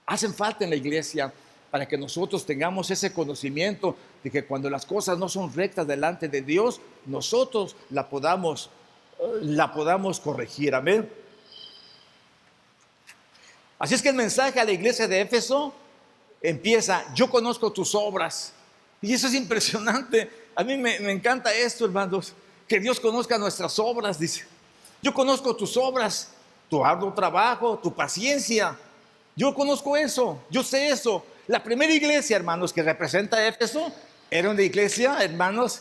A: hacen falta en la iglesia para que nosotros tengamos ese conocimiento de que cuando las cosas no son rectas delante de Dios, nosotros la podamos corregir. Amén. Así es que el mensaje a la iglesia de Éfeso empieza: yo conozco tus obras. Y eso es impresionante. A mí me encanta esto, hermanos, que Dios conozca nuestras obras. Dice: yo conozco tus obras, tu arduo trabajo, tu paciencia. Yo conozco eso, yo sé eso. La primera iglesia, hermanos, que representa a Éfeso, era una iglesia, hermanos,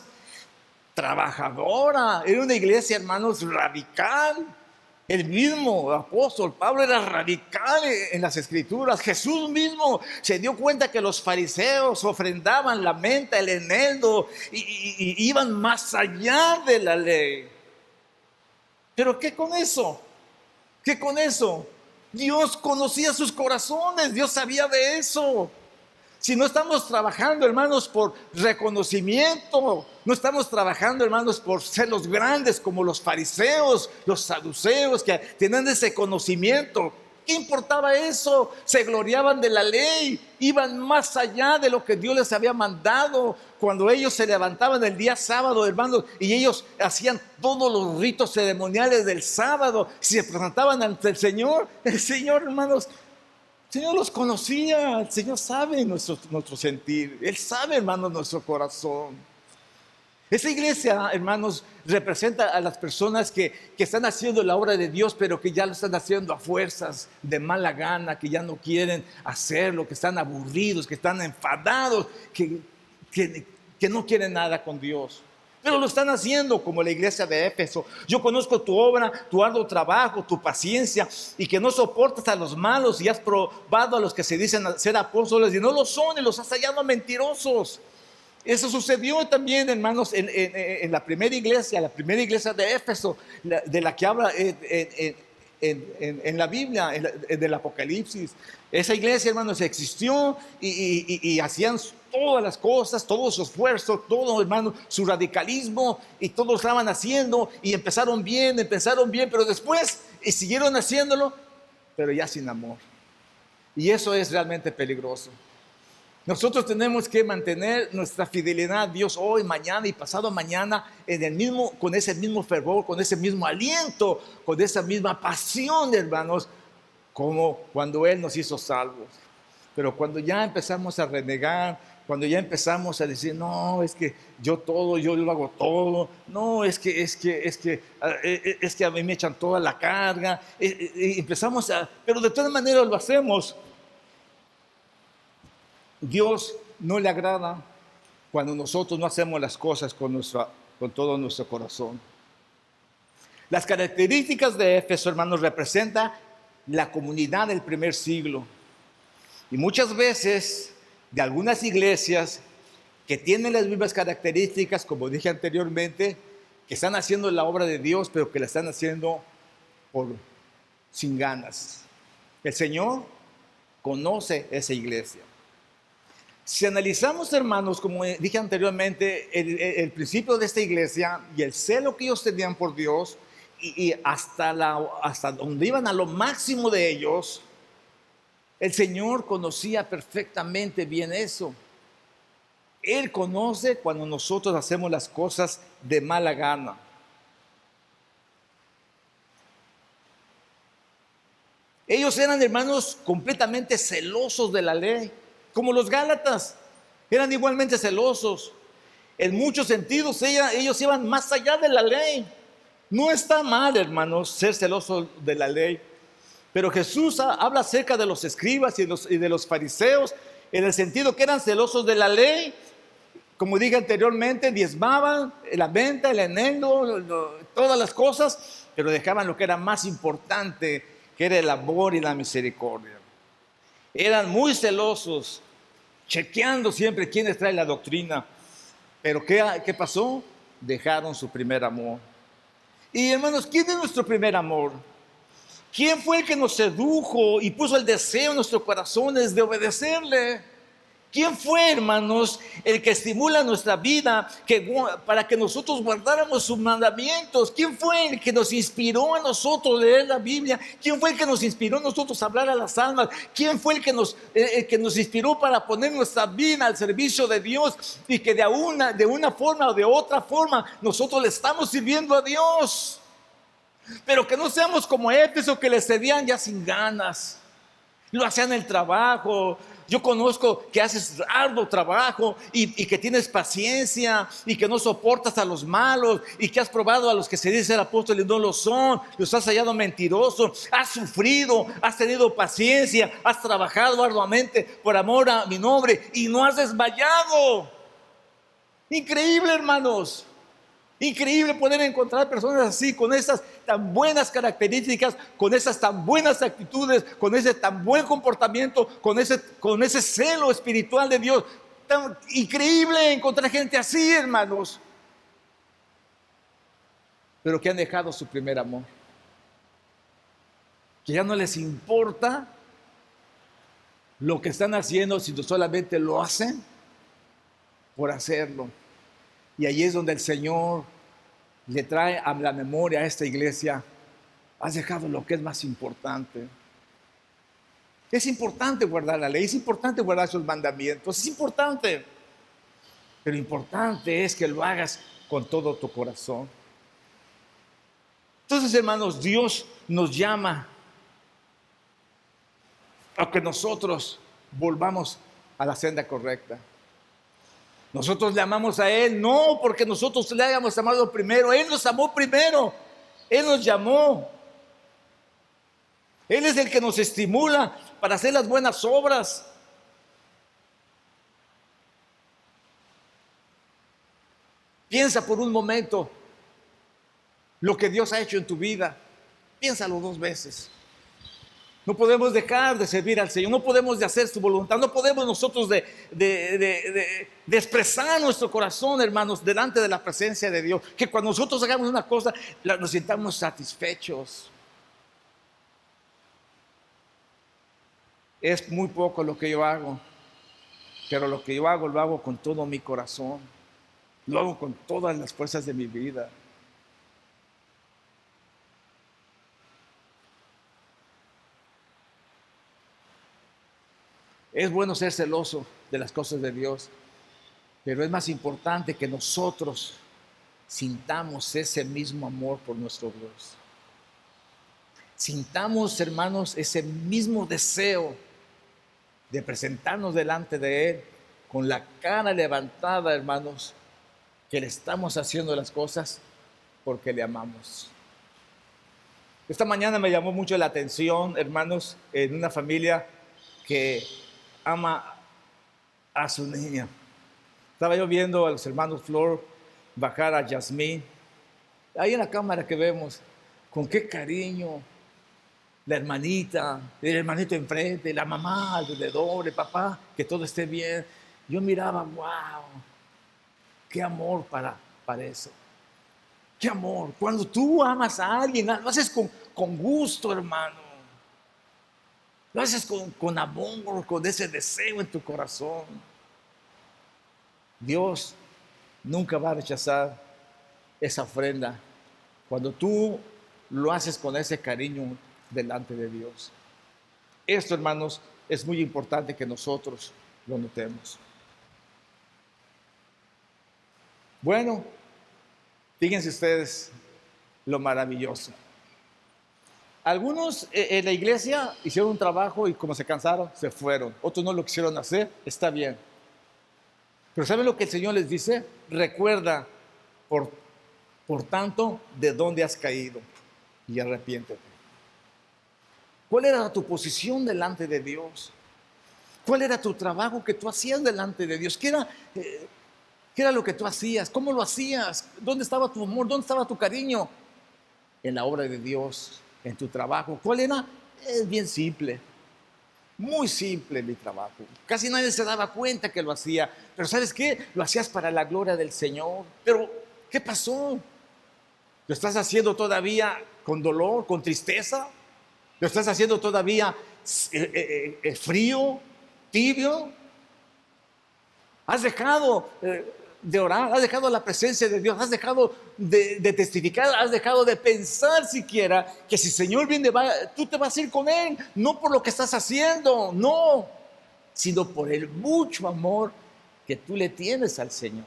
A: trabajadora, era una iglesia, hermanos, radical. El mismo apóstol Pablo era radical en las escrituras. Jesús mismo se dio cuenta que los fariseos ofrendaban la menta, el eneldo, y iban más allá de la ley. Pero ¿qué con eso? ¿Qué con eso? Dios conocía sus corazones, Dios sabía de eso. Si no estamos trabajando, hermanos, por reconocimiento, no estamos trabajando, hermanos, por ser los grandes como los fariseos, los saduceos, que tenían ese conocimiento. ¿Qué importaba eso? Se gloriaban de la ley, iban más allá de lo que Dios les había mandado. Cuando ellos se levantaban el día sábado, hermanos, y ellos hacían todos los ritos ceremoniales del sábado, si se presentaban ante el Señor, hermanos, el Señor los conocía. El Señor sabe nuestro sentir. Él sabe, hermanos, nuestro corazón. Esa iglesia, hermanos, representa a las personas que están haciendo la obra de Dios, pero que ya lo están haciendo a fuerzas, de mala gana, que ya no quieren hacerlo, que están aburridos, que están enfadados, que no quieren nada con Dios. Pero lo están haciendo, como la iglesia de Éfeso. Yo conozco tu obra, tu arduo trabajo, tu paciencia, y que no soportas a los malos, y has probado a los que se dicen ser apóstoles y no lo son, y los has hallado mentirosos. Eso sucedió también, hermanos, en la primera iglesia de Éfeso, de la que habla en la Biblia, del Apocalipsis. Esa iglesia, hermanos, existió y hacían todas las cosas, todo su esfuerzo, todo, hermano, su radicalismo, y todos lo estaban haciendo, y empezaron bien, pero después siguieron haciéndolo, pero ya sin amor. Y eso es realmente peligroso. Nosotros tenemos que mantener nuestra fidelidad a Dios hoy, mañana y pasado mañana con ese mismo fervor, con ese mismo aliento, con esa misma pasión, hermanos, como cuando Él nos hizo salvos. Pero cuando ya empezamos a renegar, cuando ya empezamos a decir: no, es que yo lo hago todo, no, es que a mí me echan toda la carga, pero de todas maneras lo hacemos. Dios no le agrada cuando nosotros no hacemos las cosas con todo nuestro corazón. Las características de Éfeso, hermanos, representan la comunidad del primer siglo. Y muchas veces, de algunas iglesias que tienen las mismas características, como dije anteriormente, que están haciendo la obra de Dios, pero que la están haciendo sin ganas. El Señor conoce esa iglesia. Si analizamos, hermanos, como dije anteriormente, el principio de esta iglesia y el celo que ellos tenían por Dios, y hasta donde iban a lo máximo de ellos, el Señor conocía perfectamente bien eso. Él conoce cuando nosotros hacemos las cosas de mala gana. Ellos eran, hermanos, completamente celosos de la ley, como los Gálatas, eran igualmente celosos. En muchos sentidos, ellos iban más allá de la ley. No está mal, hermanos, ser celoso de la ley. Pero Jesús habla acerca de los escribas y de los fariseos, en el sentido que eran celosos de la ley. Como dije anteriormente, diezmaban la venta, el eneldo, todas las cosas, pero dejaban lo que era más importante, que era el amor y la misericordia. Eran muy celosos, chequeando siempre quiénes traen la doctrina. Pero ¿qué pasó? Dejaron su primer amor. Y hermanos, ¿quién es nuestro primer amor? ¿Quién fue el que nos sedujo y puso el deseo en nuestros corazones de obedecerle? ¿Quién fue, hermanos, el que estimula nuestra vida para que nosotros guardáramos sus mandamientos? ¿Quién fue el que nos inspiró a nosotros a leer la Biblia? ¿Quién fue el que nos inspiró a nosotros a hablar a las almas? ¿Quién fue el que nos inspiró para poner nuestra vida al servicio de Dios y que de una forma o de otra forma nosotros le estamos sirviendo a Dios? Pero que no seamos como Éfeso, que le cedían ya sin ganas. Lo hacían el trabajo. Yo conozco que haces arduo trabajo y que tienes paciencia y que no soportas a los malos y que has probado a los que se dicen ser apóstoles y no lo son, los has hallado mentirosos, has sufrido, has tenido paciencia, has trabajado arduamente por amor a mi nombre y no has desmayado. Increíble, hermanos. Increíble poder encontrar personas así, con esas tan buenas características, con esas tan buenas actitudes, con ese tan buen comportamiento, con ese celo espiritual de Dios. Tan increíble encontrar gente así, hermanos. Pero que han dejado su primer amor. Que ya no les importa lo que están haciendo, sino solamente lo hacen por hacerlo. Y ahí es donde el Señor le trae a la memoria a esta iglesia: has dejado lo que es más importante. Es importante guardar la ley, es importante guardar sus mandamientos, es importante. Pero importante es que lo hagas con todo tu corazón. Entonces, hermanos, Dios nos llama a que nosotros volvamos a la senda correcta. Nosotros le amamos a Él, no porque nosotros le hayamos amado primero. Él nos amó primero. Él nos llamó. Él es el que nos estimula para hacer las buenas obras. Piensa por un momento lo que Dios ha hecho en tu vida. Piénsalo 2 veces. No podemos dejar de servir al Señor, no podemos de hacer su voluntad, no podemos nosotros de expresar nuestro corazón, hermanos, delante de la presencia de Dios. Que cuando nosotros hagamos una cosa, nos sintamos satisfechos. Es muy poco lo que yo hago, pero lo que yo hago, lo hago con todo mi corazón. Lo hago con todas las fuerzas de mi vida. Es bueno ser celoso de las cosas de Dios, pero es más importante que nosotros sintamos ese mismo amor por nuestro Dios. Sintamos, hermanos, ese mismo deseo de presentarnos delante de Él con la cara levantada, hermanos, que le estamos haciendo las cosas porque le amamos. Esta mañana me llamó mucho la atención, hermanos, en una familia que ama a su niña. Estaba yo viendo a los hermanos Flor bajar a Yasmín, ahí en la cámara que vemos, con qué cariño, la hermanita, el hermanito enfrente, la mamá alrededor, el papá, que todo esté bien. Yo miraba, wow, qué amor para eso. Qué amor. Cuando tú amas a alguien, lo haces con gusto, hermano. Lo haces con amor, con ese deseo en tu corazón. Dios nunca va a rechazar esa ofrenda cuando tú lo haces con ese cariño delante de Dios. Esto, hermanos, es muy importante que nosotros lo notemos. Bueno, fíjense ustedes lo maravilloso. Algunos en la iglesia hicieron un trabajo y como se cansaron, se fueron. Otros no lo quisieron hacer, está bien. Pero ¿saben lo que el Señor les dice? Recuerda, por tanto, de dónde has caído y arrepiéntete. ¿Cuál era tu posición delante de Dios? ¿Cuál era tu trabajo que tú hacías delante de Dios? ¿Qué era lo que tú hacías? ¿Cómo lo hacías? ¿Dónde estaba tu amor? ¿Dónde estaba tu cariño? En la obra de Dios, en tu trabajo. ¿Cuál era? Es bien simple. Muy simple mi trabajo. Casi nadie se daba cuenta que lo hacía. Pero ¿sabes qué? Lo hacías para la gloria del Señor. Pero ¿qué pasó? ¿Lo estás haciendo todavía con dolor, con tristeza? ¿Lo estás haciendo todavía frío, tibio? ¿Has dejado de orar? ¿Has dejado la presencia de Dios? ¿Has dejado de testificar? ¿Has dejado de pensar siquiera que si el Señor viene, tú te vas a ir con Él? No por lo que estás haciendo, no, sino por el mucho amor que tú le tienes al Señor.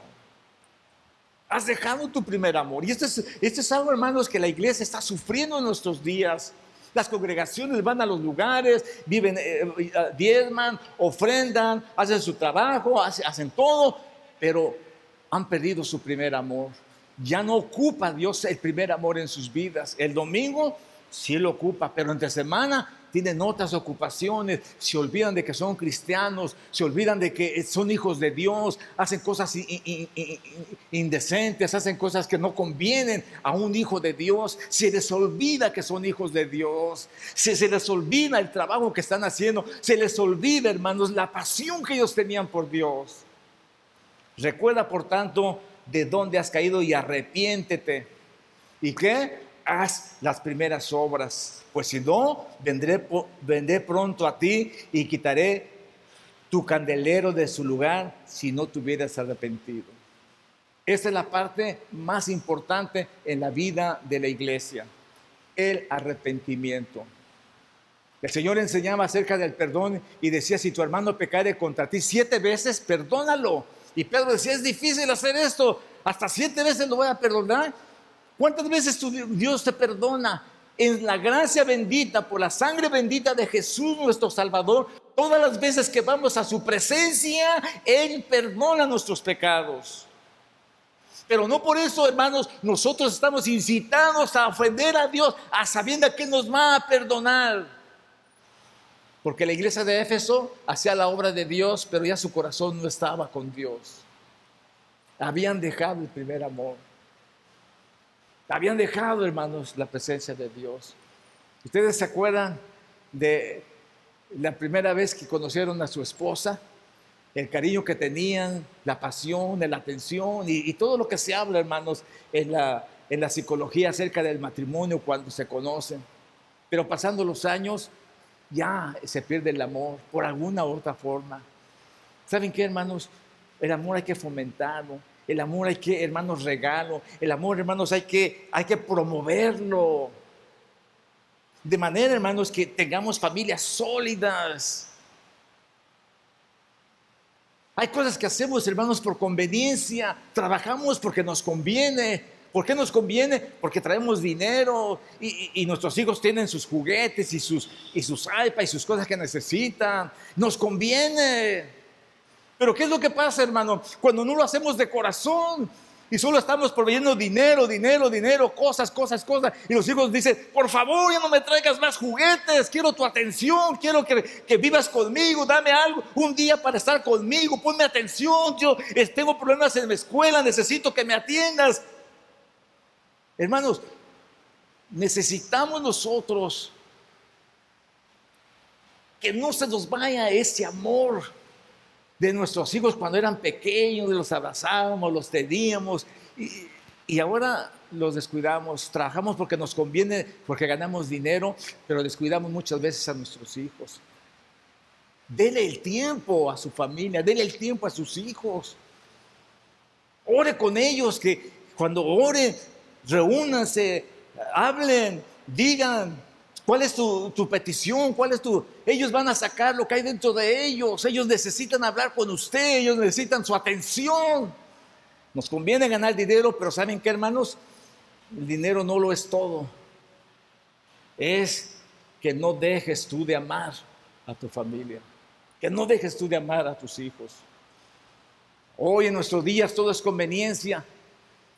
A: Has dejado tu primer amor. Y esto es algo, hermanos, que la iglesia está sufriendo en nuestros días. Las congregaciones van a los lugares, viven, diezman, ofrendan, hacen su trabajo, hacen todo, pero han perdido su primer amor. Ya no ocupa Dios el primer amor en sus vidas. El domingo sí lo ocupa, pero entre semana tienen otras ocupaciones, se olvidan de que son cristianos, se olvidan de que son hijos de Dios, hacen cosas indecentes, hacen cosas que no convienen a un hijo de Dios, se les olvida que son hijos de Dios, se les olvida el trabajo que están haciendo, se les olvida, hermanos, la pasión que ellos tenían por Dios. Recuerda, por tanto, de dónde has caído y arrepiéntete. ¿Y qué? Haz las primeras obras, pues si no, vendré pronto a ti y quitaré tu candelero de su lugar si no te hubieras arrepentido. Esa es la parte más importante en la vida de la iglesia, el arrepentimiento. El Señor enseñaba acerca del perdón y decía, si tu hermano pecare contra ti 7 veces, perdónalo. Y Pedro decía, es difícil hacer esto, hasta 7 veces lo voy a perdonar. ¿Cuántas veces Dios te perdona? En la gracia bendita, por la sangre bendita de Jesús nuestro Salvador, todas las veces que vamos a su presencia, Él perdona nuestros pecados. Pero no por eso, hermanos, nosotros estamos incitados a ofender a Dios, a sabiendo que nos va a perdonar. Porque la iglesia de Éfeso hacía la obra de Dios, pero ya su corazón no estaba con Dios. Habían dejado el primer amor. Habían dejado, hermanos, la presencia de Dios. ¿Ustedes se acuerdan de la primera vez que conocieron a su esposa? El cariño que tenían, la pasión, la atención y todo lo que se habla, hermanos, en la psicología acerca del matrimonio cuando se conocen. Pero pasando los años, ya se pierde el amor por alguna u otra forma. ¿Saben qué, hermanos? El amor hay que fomentarlo. El amor hay que, hermanos, regalo. El amor, hermanos, hay que promoverlo. De manera, hermanos, que tengamos familias sólidas. Hay cosas que hacemos, hermanos, por conveniencia. Trabajamos porque nos conviene. ¿Por qué nos conviene? Porque traemos dinero y nuestros hijos tienen sus juguetes y sus iPads y sus cosas que necesitan. Nos conviene. Pero ¿qué es lo que pasa, hermano? Cuando no lo hacemos de corazón y solo estamos proveyendo dinero, cosas, y los hijos dicen, por favor, ya no me traigas más juguetes, quiero tu atención, quiero que vivas conmigo, dame algo, un día para estar conmigo, ponme atención, yo tengo problemas en mi escuela, necesito que me atiendas. Hermanos, necesitamos nosotros que no se nos vaya ese amor de nuestros hijos cuando eran pequeños, los abrazábamos, los teníamos y ahora los descuidamos. Trabajamos porque nos conviene, porque ganamos dinero, pero descuidamos muchas veces a nuestros hijos. Dele el tiempo a su familia, dele el tiempo a sus hijos. Ore con ellos, que cuando oren, reúnanse, hablen, digan cuál es tu petición, ellos van a sacar lo que hay dentro de ellos. Ellos necesitan hablar con usted, ellos necesitan su atención. Nos conviene ganar dinero, pero ¿saben qué, hermanos? El dinero no lo es todo. Es que no dejes tú de amar a tu familia, que no dejes tú de amar a tus hijos. Hoy en nuestros días todo es conveniencia.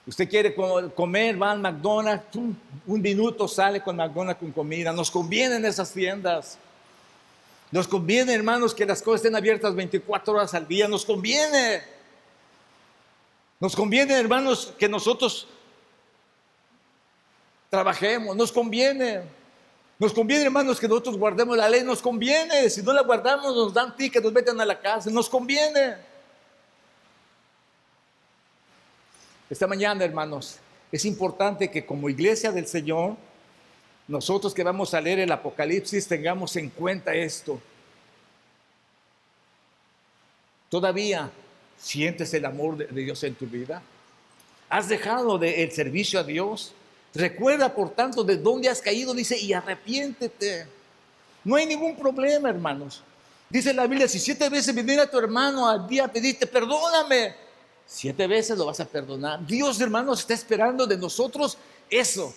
A: Usted quiere comer, va al McDonald's, un minuto sale con McDonald's con comida. Nos convienen esas tiendas. Nos conviene, hermanos, que las cosas estén abiertas 24 horas al día. Nos conviene. Nos conviene, hermanos, que nosotros trabajemos. Nos conviene. Nos conviene, hermanos, que nosotros guardemos la ley. Nos conviene. Si no la guardamos, nos dan ticket, nos meten a la cárcel. Nos conviene. Esta mañana, hermanos, es importante que como iglesia del Señor, nosotros que vamos a leer el Apocalipsis, tengamos en cuenta esto. ¿Todavía sientes el amor de Dios en tu vida? ¿Has dejado el servicio a Dios? Recuerda, por tanto, de dónde has caído, dice, y arrepiéntete. No hay ningún problema, hermanos. Dice la Biblia, si 7 veces viniera tu hermano al día a pedirte, perdóname, 7 veces lo vas a perdonar. Dios, hermanos, está esperando de nosotros eso.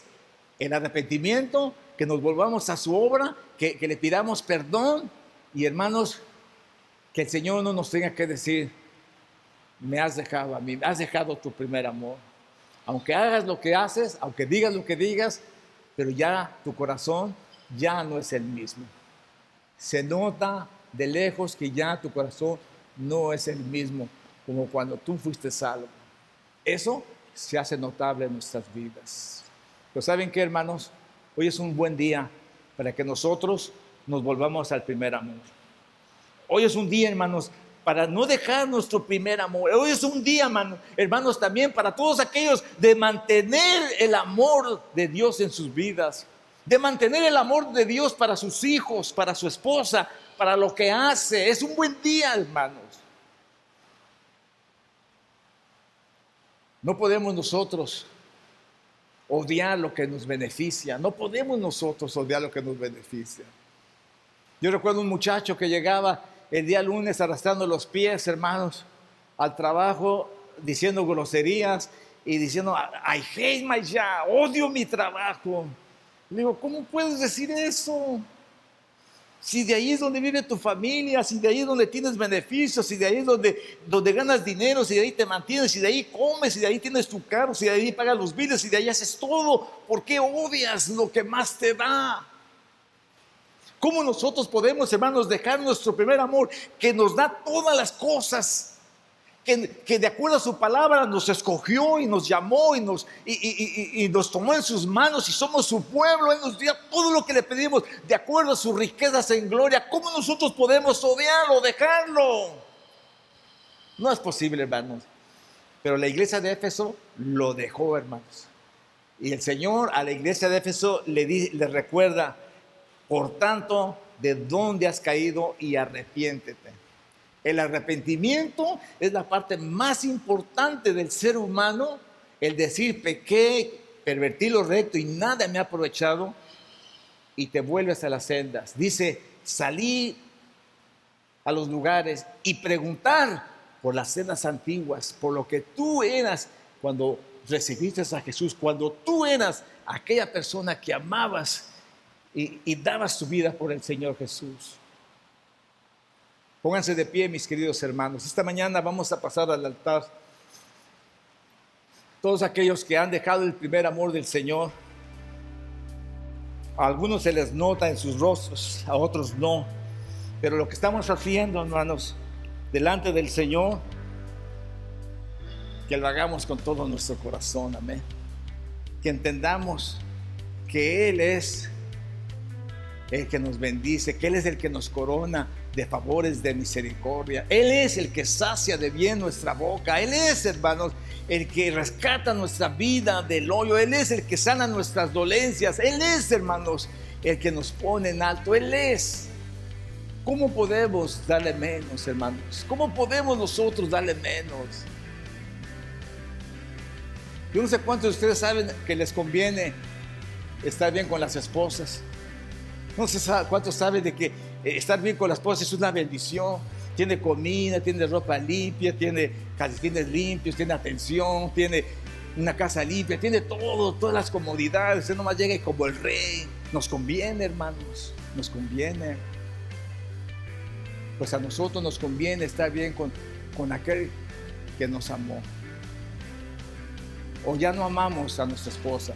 A: El arrepentimiento, que nos volvamos a su obra, que le pidamos perdón. Y hermanos, que el Señor no nos tenga que decir, me has dejado a mí, has dejado tu primer amor. Aunque hagas lo que haces, aunque digas lo que digas, pero ya tu corazón ya no es el mismo. Se nota de lejos que ya tu corazón no es el mismo como cuando tú fuiste salvo. Eso se hace notable en nuestras vidas. Pero ¿saben qué, hermanos? Hoy es un buen día para que nosotros nos volvamos al primer amor. Hoy es un día, hermanos, para no dejar nuestro primer amor. Hoy es un día, hermanos, también para todos aquellos de mantener el amor de Dios en sus vidas, de mantener el amor de Dios para sus hijos, para su esposa, para lo que hace. Es un buen día, hermanos. No podemos nosotros odiar lo que nos beneficia. No podemos nosotros odiar lo que nos beneficia. Yo recuerdo un muchacho que llegaba el día lunes arrastrando los pies, hermanos, al trabajo, diciendo groserías y diciendo, I hate my job, odio mi trabajo. Le digo, ¿cómo puedes decir eso? Si de ahí es donde vive tu familia, si de ahí es donde tienes beneficios, si de ahí es donde ganas dinero, si de ahí te mantienes, si de ahí comes, si de ahí tienes tu carro, si de ahí pagas los biles, si de ahí haces todo, ¿por qué odias lo que más te da? ¿Cómo nosotros podemos, hermanos, dejar nuestro primer amor que nos da todas las cosas, que de acuerdo a su palabra nos escogió y nos llamó y nos tomó en sus manos y somos su pueblo? Él nos dio todo lo que le pedimos de acuerdo a sus riquezas en gloria. ¿Cómo nosotros podemos odiarlo, dejarlo? No es posible, hermanos. Pero la iglesia de Éfeso lo dejó, hermanos. Y el Señor a la iglesia de Éfeso le recuerda, por tanto, de dónde has caído y arrepiéntete. El arrepentimiento es la parte más importante del ser humano. El decir, pequé, pervertí lo recto y nada me ha aprovechado, y te vuelves a las sendas. Dice, salí a los lugares y preguntar por las sendas antiguas, por lo que tú eras cuando recibiste a Jesús, cuando tú eras aquella persona que amabas y dabas tu vida por el Señor Jesús. Pónganse de pie, mis queridos hermanos. Esta mañana vamos a pasar al altar todos aquellos que han dejado el primer amor del Señor. A algunos se les nota en sus rostros, a otros no. Pero lo que estamos haciendo, hermanos, delante del Señor, que lo hagamos con todo nuestro corazón, amén. Que entendamos que Él es el que nos bendice, que Él es el que nos corona de favores, de misericordia. Él es el que sacia de bien nuestra boca. Él es, hermanos, el que rescata nuestra vida del hoyo. Él es el que sana nuestras dolencias. Él es, hermanos, el que nos pone en alto. Él es. ¿Cómo podemos darle menos, hermanos? ¿Cómo podemos nosotros darle menos? Yo no sé cuántos de ustedes saben que les conviene estar bien con las esposas. No sé cuántos saben de que estar bien con la esposa es una bendición. Tiene comida, tiene ropa limpia, tiene calcetines limpios, tiene atención, tiene una casa limpia, tiene todo, todas las comodidades. Usted nomás llega como el rey. Nos conviene, hermanos, nos conviene. Pues a nosotros nos conviene estar bien con aquel que nos amó. O ya no amamos a nuestra esposa,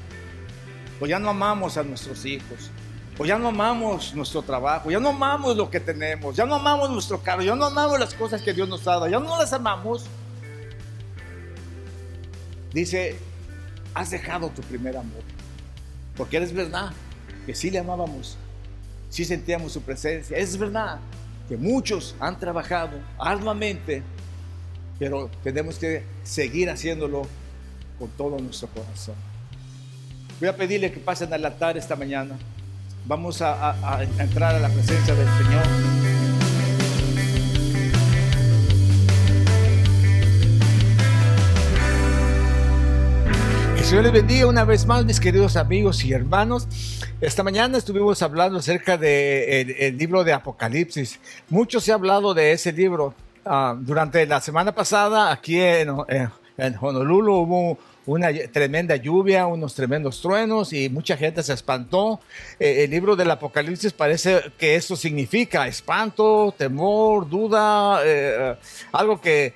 A: o ya no amamos a nuestros hijos, o ya no amamos nuestro trabajo, ya no amamos lo que tenemos, ya no amamos nuestro carro, ya no amamos las cosas que Dios nos ha dado, ya no las amamos. Dice, has dejado tu primer amor. Porque es verdad que sí le amábamos, sí sentíamos su presencia. Es verdad que muchos han trabajado arduamente, pero tenemos que seguir haciéndolo con todo nuestro corazón. Voy a pedirle que pasen al altar esta mañana. Vamos a entrar a la presencia del Señor. Que el Señor les bendiga una vez más, mis queridos amigos y hermanos. Esta mañana estuvimos hablando acerca del libro de Apocalipsis. Mucho se ha hablado de ese libro. Durante la semana pasada, aquí en Honolulu hubo una tremenda lluvia, unos tremendos truenos y mucha gente se espantó. El libro del Apocalipsis parece que eso significa espanto, temor, duda, algo que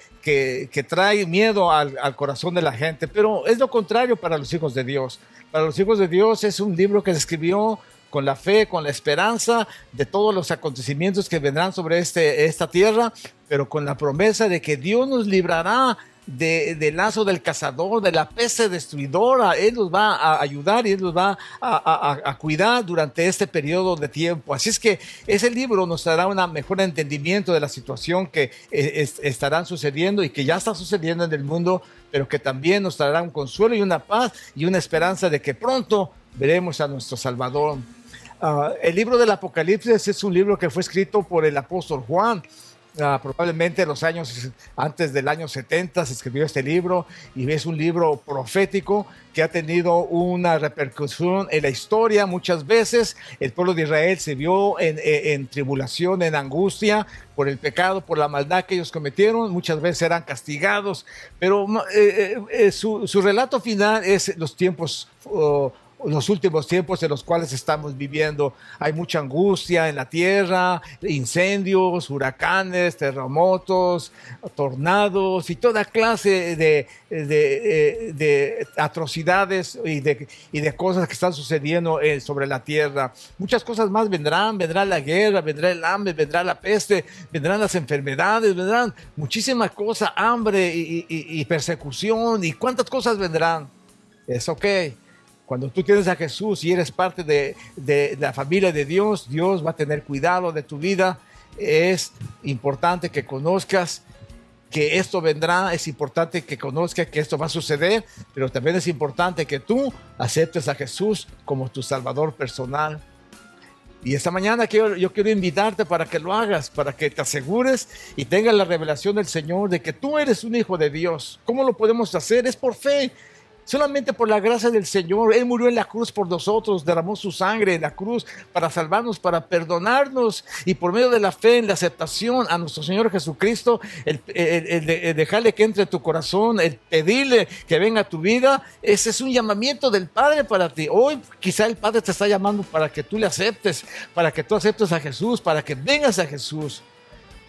A: trae miedo al corazón de la gente, pero es lo contrario para los hijos de Dios. Para los hijos de Dios es un libro que se escribió con la fe, con la esperanza de todos los acontecimientos que vendrán sobre esta tierra, pero con la promesa de que Dios nos librará del lazo del cazador, de la peste destruidora. Él nos va a ayudar y Él nos va a cuidar durante este periodo de tiempo. Así es que ese libro nos dará un mejor entendimiento de la situación que estarán sucediendo y que ya está sucediendo en el mundo, pero que también nos dará un consuelo y una paz y una esperanza de que pronto veremos a nuestro Salvador. El libro del Apocalipsis es un libro que fue escrito por el apóstol Juan. Probablemente los años antes del año 70 se escribió este libro, y es un libro profético que ha tenido una repercusión en la historia. Muchas veces el pueblo de Israel se vio en tribulación, en angustia por el pecado, por la maldad que ellos cometieron. Muchas veces eran castigados, pero su relato final es los últimos tiempos en los cuales estamos viviendo. Hay mucha angustia en la tierra, incendios, huracanes, terremotos, tornados y toda clase de atrocidades y de cosas que están sucediendo sobre la tierra. Muchas cosas más vendrán. Vendrá la guerra, vendrá el hambre, vendrá la peste, vendrán las enfermedades, vendrán muchísimas cosas, hambre y persecución, y cuántas cosas vendrán. Es ok. Cuando tú tienes a Jesús y eres parte de la familia de Dios, Dios va a tener cuidado de tu vida. Es importante que conozcas que esto vendrá, es importante que conozcas que esto va a suceder, pero también es importante que tú aceptes a Jesús como tu Salvador personal. Y esta mañana yo quiero invitarte para que lo hagas, para que te asegures y tengas la revelación del Señor de que tú eres un hijo de Dios. ¿Cómo lo podemos hacer? Es por fe. Solamente por la gracia del Señor. Él murió en la cruz por nosotros, derramó su sangre en la cruz para salvarnos, para perdonarnos, y por medio de la fe en la aceptación a nuestro Señor Jesucristo, el dejarle que entre tu corazón, el pedirle que venga a tu vida, ese es un llamamiento del Padre para ti. Hoy quizá el Padre te está llamando para que tú le aceptes, para que tú aceptes a Jesús, para que vengas a Jesús.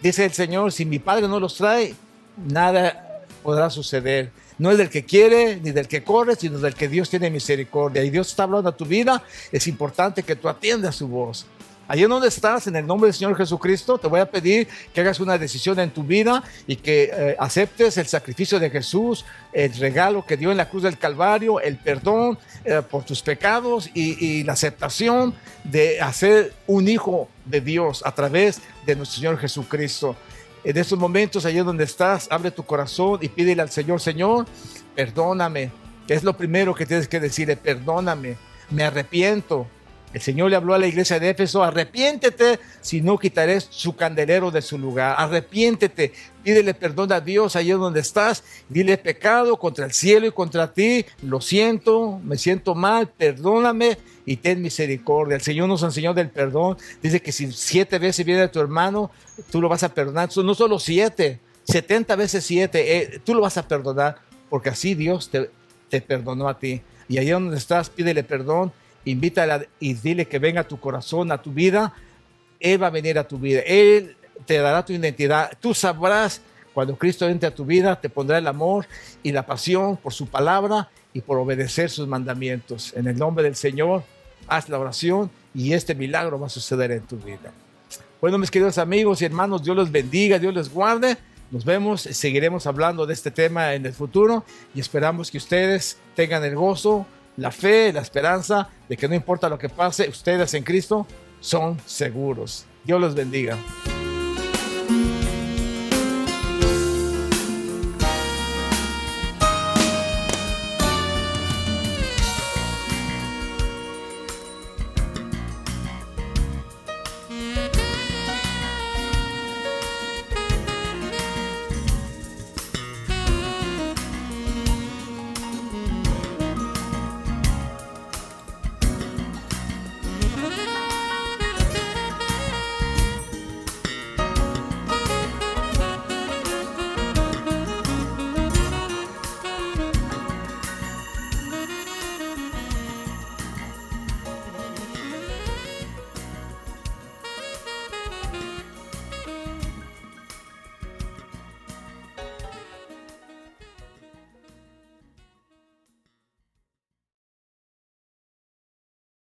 A: Dice el Señor, si mi Padre no los trae, nada podrá suceder. No es del que quiere ni del que corre, sino del que Dios tiene misericordia. Y Dios está hablando a tu vida. Es importante que tú atiendas su voz. Allí en donde estás, en el nombre del Señor Jesucristo, te voy a pedir que hagas una decisión en tu vida y que aceptes el sacrificio de Jesús, el regalo que dio en la cruz del Calvario, el perdón por tus pecados y la aceptación de hacer un hijo de Dios a través de nuestro Señor Jesucristo. En estos momentos, allí donde estás, abre tu corazón y pídele al Señor: Señor, perdóname. Es lo primero que tienes que decirle: perdóname, me arrepiento. El Señor le habló a la iglesia de Éfeso: arrepiéntete, si no quitaré su candelero de su lugar. Arrepiéntete, pídele perdón a Dios allí donde estás. Dile: pecado contra el cielo y contra ti, lo siento, me siento mal, perdóname y ten misericordia. El Señor nos enseñó del perdón. Dice que si 7 veces viene tu hermano, tú lo vas a perdonar. No solo 7, 70 veces 7, tú lo vas a perdonar, porque así Dios te perdonó a ti. Y allí donde estás, pídele perdón, invítala y dile que venga a tu corazón, a tu vida. Él va a venir a tu vida. Él te dará tu identidad. Tú sabrás Cuando Cristo entre a tu vida, te pondrá el amor y la pasión por su palabra y por obedecer sus mandamientos. En el nombre del Señor, haz la oración y este milagro va a suceder en tu vida. Bueno, mis queridos amigos y hermanos, Dios los bendiga, Dios les guarde. Nos vemos, seguiremos hablando de este tema en el futuro y esperamos que ustedes tengan el gozo, la fe, la esperanza de que no importa lo que pase, ustedes en Cristo son seguros. Dios los bendiga.